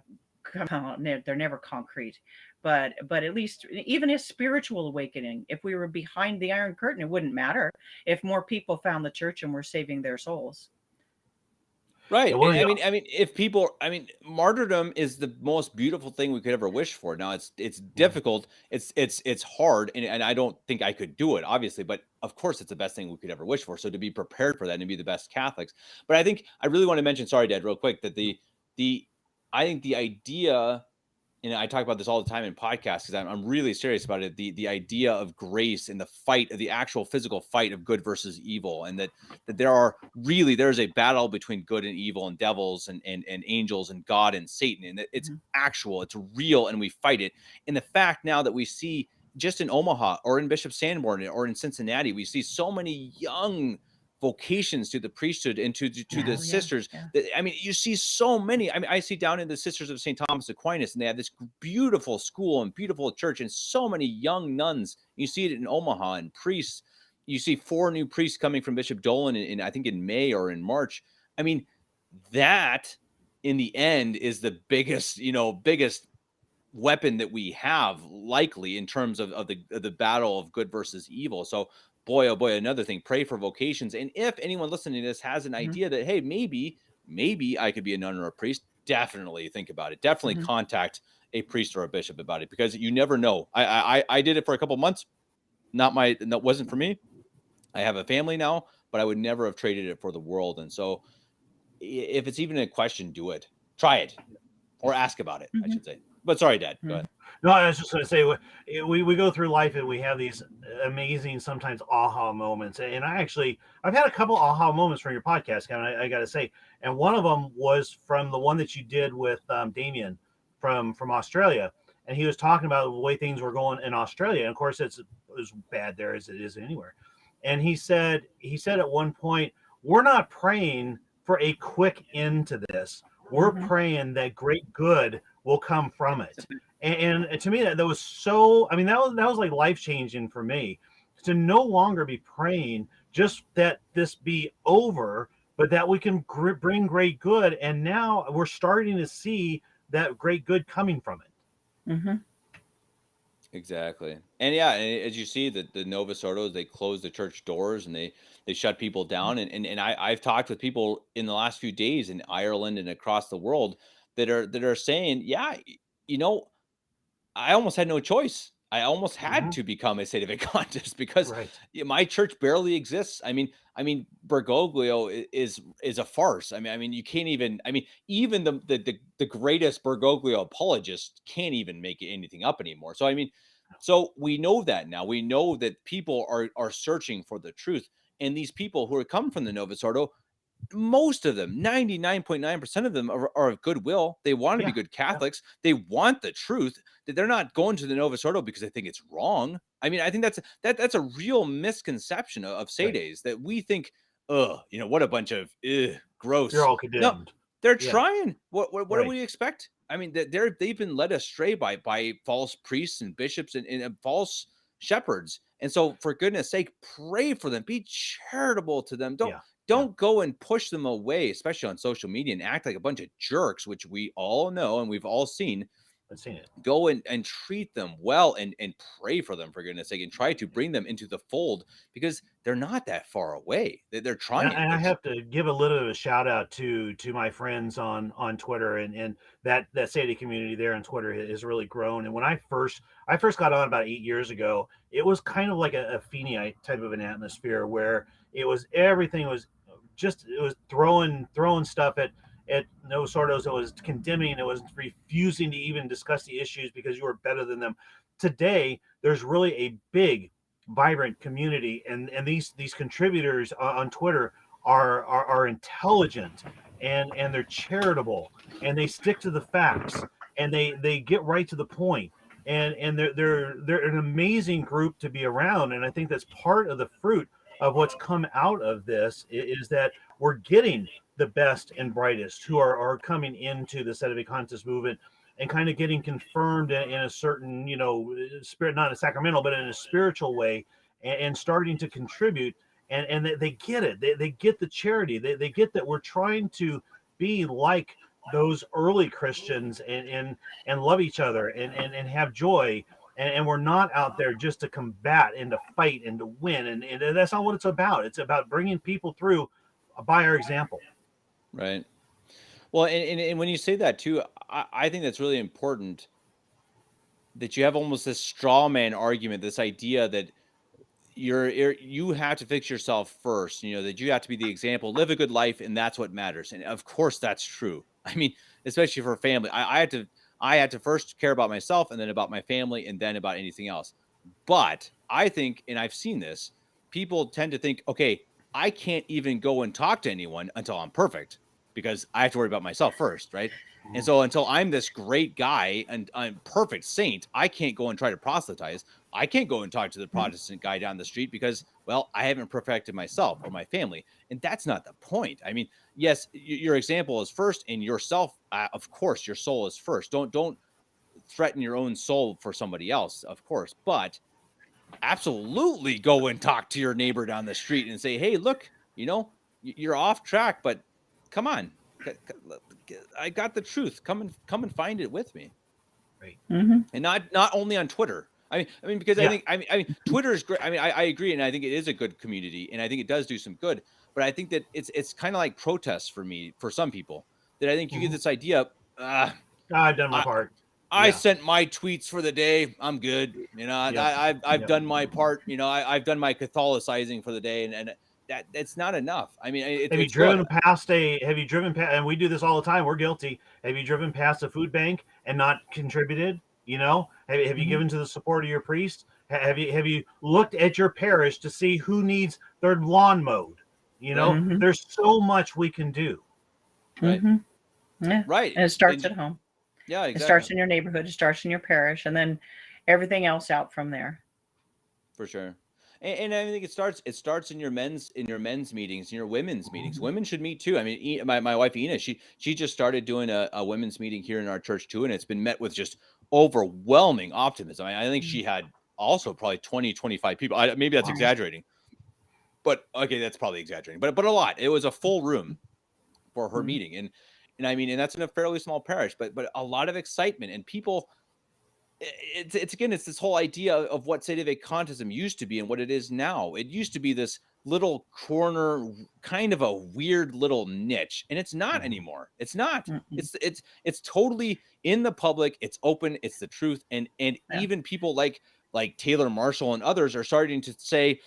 they're never concrete, but at least even a spiritual awakening. If we were behind the Iron Curtain, it wouldn't matter if more people found the church and were saving their souls. Yeah. Right. We're If people, martyrdom is the most beautiful thing we could ever wish for. Now it's Mhm. difficult. It's hard, and I don't think I could do it, obviously, but of course it's the best thing we could ever wish for. So to be prepared for that and to be the best Catholics. But I think I really want to mention, sorry, Dad, real quick, that the I think the idea, and I talk about this all the time in podcasts because I'm really serious about it. The idea of grace and the fight of the actual physical fight of good versus evil, and that there's a battle between good and evil and devils and angels and God and Satan, and that it's Mhm. actual, it's real, and we fight it. And the fact now that we see just in Omaha or in Bishop Sanborn or in Cincinnati, we see so many young vocations to the priesthood and to the Oh yeah, sisters. yeah. You see so many. I see down in the Sisters of St. Thomas Aquinas, and they have this beautiful school and beautiful church, and so many young nuns. You see it in Omaha, and priests. You see 4 new priests coming from Bishop Dolan in I think in May or in March. I mean, that in the end is the biggest weapon that we have, likely, in terms of the battle of good versus evil. So boy, oh boy, another thing, pray for vocations. And if anyone listening to this has an Hmm. idea that, hey, maybe I could be a nun or a priest, definitely think about it. Definitely Hmm. contact a priest or a bishop about it, because you never know. I did it for a couple months. That wasn't for me. I have a family now, but I would never have traded it for the world. And so if it's even a question, do it. Try it, or ask about it, I Hmm. should say. But sorry, Dad, go ahead. No, I was just going to say we go through life and we have these amazing sometimes aha moments, and I've had a couple aha moments from your podcast, Kevin. I got to say, and one of them was from the one that you did with Damien from Australia, and he was talking about the way things were going in Australia, and of course it's as bad there as it is anywhere. And he said at one point, we're not praying for a quick end to this. We're Hmm. praying that great good will come from it. And to me, that was so. I mean, that was like life changing for me to no longer be praying just that this be over, but that we can bring great good. And now we're starting to see that great good coming from it. Hmm. Exactly. And yeah, and as you see, the Novus Ordos, they close the church doors and they shut people down. And I've talked with people in the last few days in Ireland and across the world that are saying, yeah, you know, I almost had no choice. I almost had Mm-hmm. to become a state of Contis because Right. my church barely exists. Bergoglio is a farce. You can't even. Even the greatest Bergoglio apologist can't even make anything up anymore. So we know that now. We know that people are searching for the truth, and these people who are come from the Novus Ordo, most of them, 99.9% of them are of goodwill. They want to be Yeah. good Yeah. Catholics. They want the truth. That they're not going to the Novus Ordo because they think it's wrong. I think that's a real misconception of Right. Sedes, that we think what a bunch of gross. You're all No, condemned. they're Yeah. trying. What do Right. we expect? I mean, they've been led astray by false priests and bishops and false shepherds. And so, for goodness sake, pray for them. Be charitable to them. Yeah. Don't go and push them away, especially on social media, and act like a bunch of jerks, which we all know and we've all seen. I've seen it. Go and treat them well and pray for them, for goodness sake, and try to bring them into the fold, because they're not that far away. They're trying. And I have to give a little bit of a shout out to my friends on Twitter, and that Sadie community there on Twitter has really grown. And when I first got on about 8 years ago, it was kind of like a Feeneyite type of an atmosphere where everything was just, it was throwing stuff at no sortos. It was condemning. It was refusing to even discuss the issues because you were better than them. Today, there's really a big, vibrant community, and these contributors on Twitter are intelligent, and they're charitable, and they stick to the facts, and they get right to the point, and they're an amazing group to be around. And I think that's part of the fruit of what's come out of this, is that we're getting the best and brightest who are coming into the Sedative Contest movement and kind of getting confirmed in a certain, spirit, not a sacramental, but in a spiritual way, and starting to contribute. And they get it. They get the charity. They get that we're trying to be like those early Christians, and love each other, and have joy. And we're not out there just to combat and to fight and to win. And that's not what it's about. It's about bringing people through by our example. Right. Well, and when you say that too, I think that's really important, that you have almost this straw man argument, this idea that you have to fix yourself first, that you have to be the example, live a good life, and that's what matters. And of course that's true. I mean, especially for family, I had to first care about myself, and then about my family, and then about anything else. But I think, and I've seen this, people tend to think, okay, I can't even go and talk to anyone until I'm perfect, because I have to worry about myself first, right? And so until I'm this great guy and I'm perfect saint, I can't go and try to proselytize. I can't go and talk to the Protestant guy down the street because, well, I haven't perfected myself or my family. And that's not the point. I mean, yes, your example is first, and yourself, of course, your soul is first. Don't threaten your own soul for somebody else, of course, but absolutely go and talk to your neighbor down the street and say, hey, look, you're off track, but come on, I got the truth. Come and find it with me. Right. Mm-hmm. And not only on Twitter. I mean, because Yeah. I mean, Twitter is great. I mean, I agree, and I think it is a good community, and I think it does do some good. But I think that it's kind of like protests for me, for some people, that I think you get this idea. I've done my part. I sent my tweets for the day. I'm good. I've done my part. I've done my Catholicizing for the day, and that's not enough. I mean, have you driven past, and we do this all the time, we're guilty. Have you driven past a food bank and not contributed? Have you given to the support of your priest? Have you looked at your parish to see who needs their lawn mowed? There's so much we can do. Right. Yeah. Right. And it starts at home. Yeah, exactly. It starts in your neighborhood. It starts in your parish, and then everything else out from there. For sure. And I think it starts in your men's meetings, in your women's meetings. Women should meet too. I mean, my wife Ina, she just started doing a women's meeting here in our church too, and it's been met with just overwhelming optimism. I think she had also probably 20, 25 people. Maybe that's exaggerating, but okay, that's probably exaggerating. But a lot. It was a full room for her meeting, and I mean, and that's in a fairly small parish, but a lot of excitement, and people. It's this whole idea of what Sedative Contism used to be and what it is now. It used to be this little corner, kind of a weird little niche, and it's not anymore. It's not. It's totally in the public. It's open. It's the truth, and even people like Taylor Marshall and others are starting to say,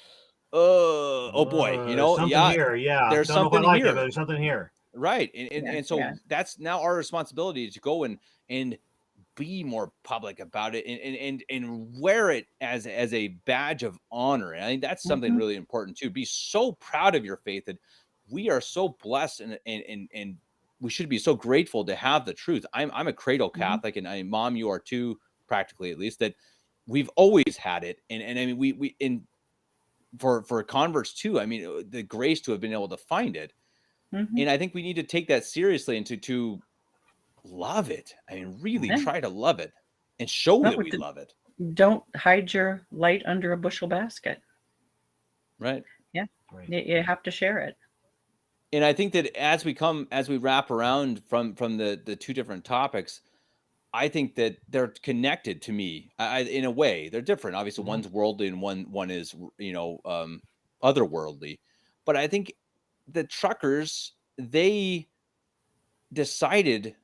"Oh boy, something here, yeah. There's Don't something know if I like here. It, but there's something here." Right, and so that's now our responsibility to go and be more public about it, and wear it as a badge of honor. And I think that's something really important too. Be so proud of your faith, that we are so blessed, and we should be so grateful to have the truth. I'm a cradle Catholic, and Mom, you are too, practically, at least, that we've always had it. And I mean, for converts too. I mean, the grace to have been able to find it. Mhm. And I think we need to take that seriously and to love it. I mean, really Yeah. try to love it and show Well, that we love it. don't hide your light under a bushel basket. Right. Yeah. Right. You have to share it. And I think that as we wrap around from the two different topics, I think that they're connected to me. In a way, they're different. Obviously, Mhm. one's worldly and one is otherworldly. But I think the truckers, they decided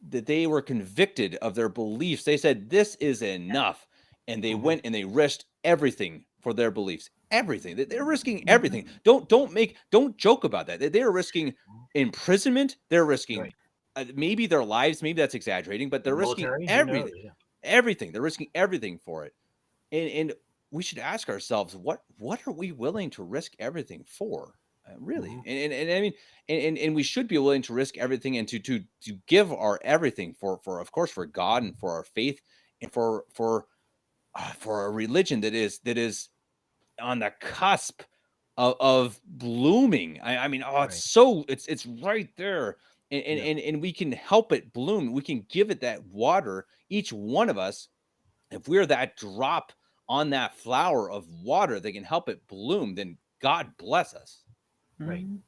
that they were convicted of their beliefs. They said this is enough, and they Mhm. went and they risked everything for their beliefs. Everything. They're risking Mhm. everything. Don't joke about that. They're risking imprisonment. They're risking Right. maybe their lives. Maybe that's exaggerating, but The they're risking military, who knows? everything. Yeah. Everything. They're risking everything for it. And we should ask ourselves, what are we willing to risk everything for? Really, Mhm. and I mean, and we should be willing to risk everything and to give our everything for of course for God and for our faith and for a religion that is on the cusp of blooming. I mean, oh, Right. it's right there, and and, Yeah. and and we can help it bloom. We can give it that water. Each one of us, if we're that drop on that flower of water that can help it bloom, then God bless us. Right. Mhm.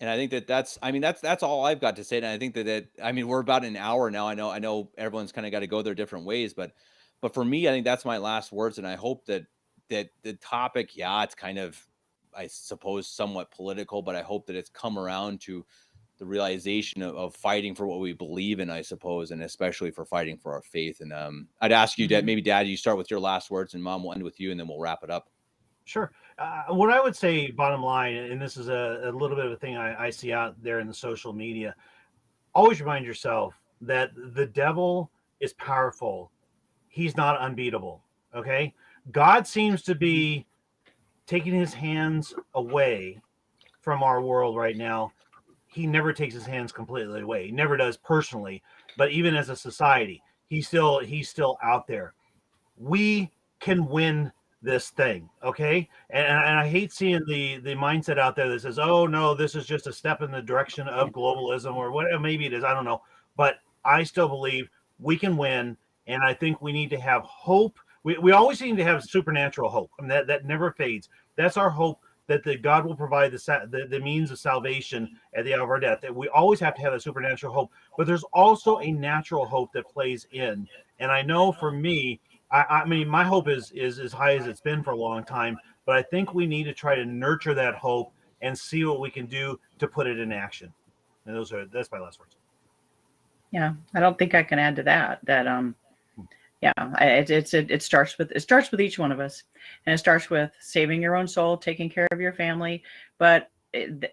And I think that's all I've got to say. And I think I mean, we're about an hour now. I know everyone's kind of got to go their different ways, but for me, I think that's my last words. And I hope that the topic, yeah, it's kind of, I suppose, somewhat political, but I hope that it's come around to the realization of fighting for what we believe in, I suppose, and especially for fighting for our faith. And I'd ask you, Dad, Mhm. maybe Dad, you start with your last words, and Mom will end with you, and then we'll wrap it up. Sure. What I would say, bottom line, and this is a little bit of a thing I see out there in the social media, always remind yourself that the devil is powerful. He's not unbeatable. Okay. God seems to be taking his hands away from our world right now. He never takes his hands completely away. He never does personally, but even as a society, he's still out there. We can win this thing, okay? And I hate seeing the mindset out there that says, "Oh no, this is just a step in the direction of globalism or whatever. Maybe it is. I don't know." But I still believe we can win, and I think we need to have hope. We always need to have supernatural hope, and that never fades. That's our hope that the God will provide the means of salvation at the hour of our death. That we always have to have a supernatural hope, but there's also a natural hope that plays in. And I know for me, I mean, my hope is as high as it's been for a long time, but I think we need to try to nurture that hope and see what we can do to put it in action. And that's my last words. Yeah, I don't think I can add to that. Yeah, it starts with each one of us, and it starts with saving your own soul, taking care of your family. But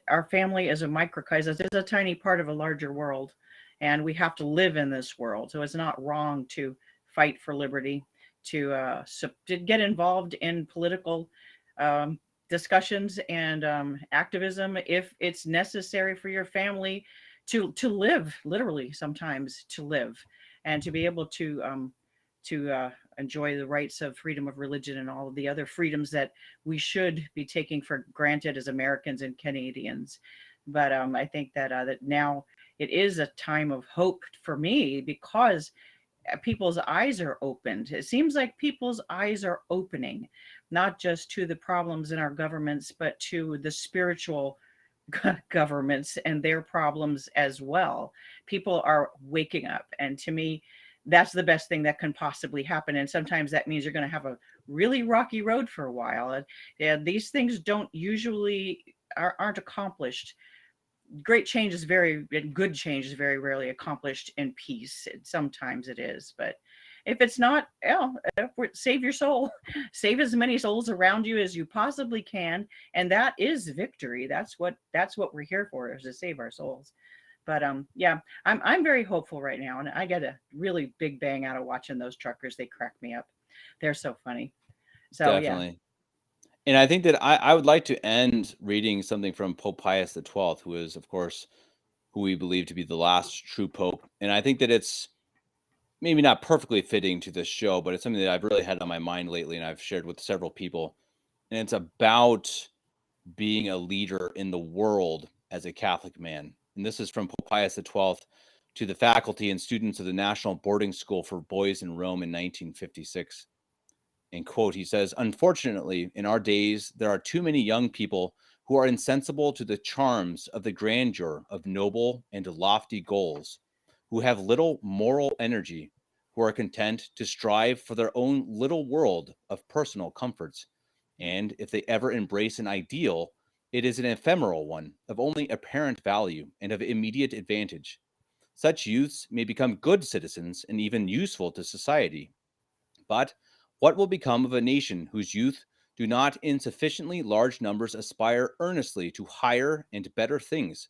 our family is a microcosm. It's a tiny part of a larger world, and we have to live in this world. So it's not wrong to fight for liberty, to get involved in political um, discussions and activism if it's necessary for your family to live, literally sometimes to live, and to be able to enjoy the rights of freedom of religion and all of the other freedoms that we should be taking for granted as Americans and Canadians. But I think that now it is a time of hope for me because people's eyes are opened. It seems like people's eyes are opening, not just to the problems in our governments, but to the spiritual governments and their problems as well. People are waking up. And to me, that's the best thing that can possibly happen. And sometimes that means you're going to have a really rocky road for a while. And yeah, these things don't usually aren't accomplished. Great change is very and good change is very rarely accomplished in peace. Sometimes it is, but if it's not, save your soul, save as many souls around you as you possibly can, and that is victory. That's what we're here for, is to save our souls. But yeah, I'm very hopeful right now, and I get a really big bang out of watching those truckers. They crack me up. They're so funny. So yeah. Definitely. And I think that I would like to end reading something from Pope Pius XII, who is, of course, who we believe to be the last true pope. And I think that it's maybe not perfectly fitting to this show, but it's something that I've really had on my mind lately, and I've shared with several people. and it's about being a leader in the world as a Catholic man. And this is from Pope Pius XII to the faculty and students of the National Boarding School for Boys in Rome in 1956. And quote, he says, "Unfortunately, in our days, there are too many young people who are insensible to the charms of the grandeur of noble and lofty goals, who have little moral energy, who are content to strive for their own little world of personal comforts. And if they ever embrace an ideal, it is an ephemeral one of only apparent value and of immediate advantage. Such youths may become good citizens and even useful to society. But what will become of a nation whose youth do not in sufficiently large numbers aspire earnestly to higher and better things?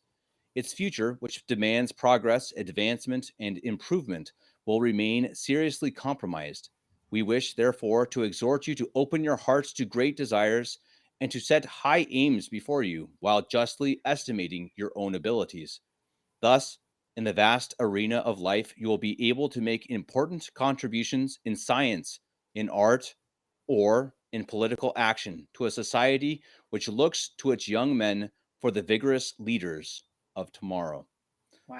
Its future, which demands progress, advancement, and improvement, will remain seriously compromised. We wish, therefore, to exhort you to open your hearts to great desires and to set high aims before you while justly estimating your own abilities. Thus, in the vast arena of life, you will be able to make important contributions in science, in art, or in political action to a society which looks to its young men for the vigorous leaders of tomorrow."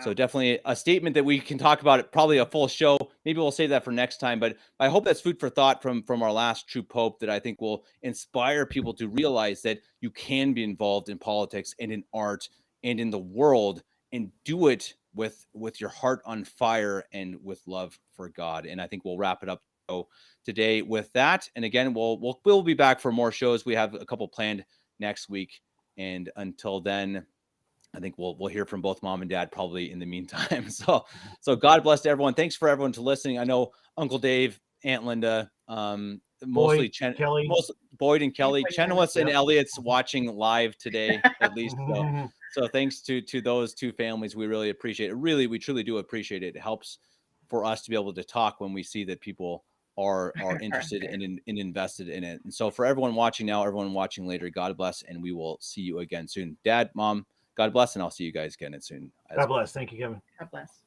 So Wow. definitely a statement that we can talk about it, probably a full show. Maybe we'll save that for next time. But I hope that's food for thought from our last true pope that I think will inspire people to realize that you can be involved in politics and in art and in the world and do it with your heart on fire and with love for God. And I think we'll wrap it up today with that. And again, we'll be back for more shows. We have a couple planned next week. And until then, I think we'll hear from both mom and dad probably in the meantime. So God bless to everyone. Thanks for everyone to listening. I know Uncle Dave, Aunt Linda, mostly Boyd, Kelly. Boyd and Kelly, Everybody Chenoweth and Yep. Elliot's watching live today, at least. So thanks to those two families. We really appreciate it. Really, we truly do appreciate it. It helps for us to be able to talk when we see that people are interested and invested in it. And so for everyone watching now, everyone watching later, God bless, and we will see you again soon. Dad, Mom, God bless, and I'll see you guys again soon. God bless. Thank you, Kevin. God bless.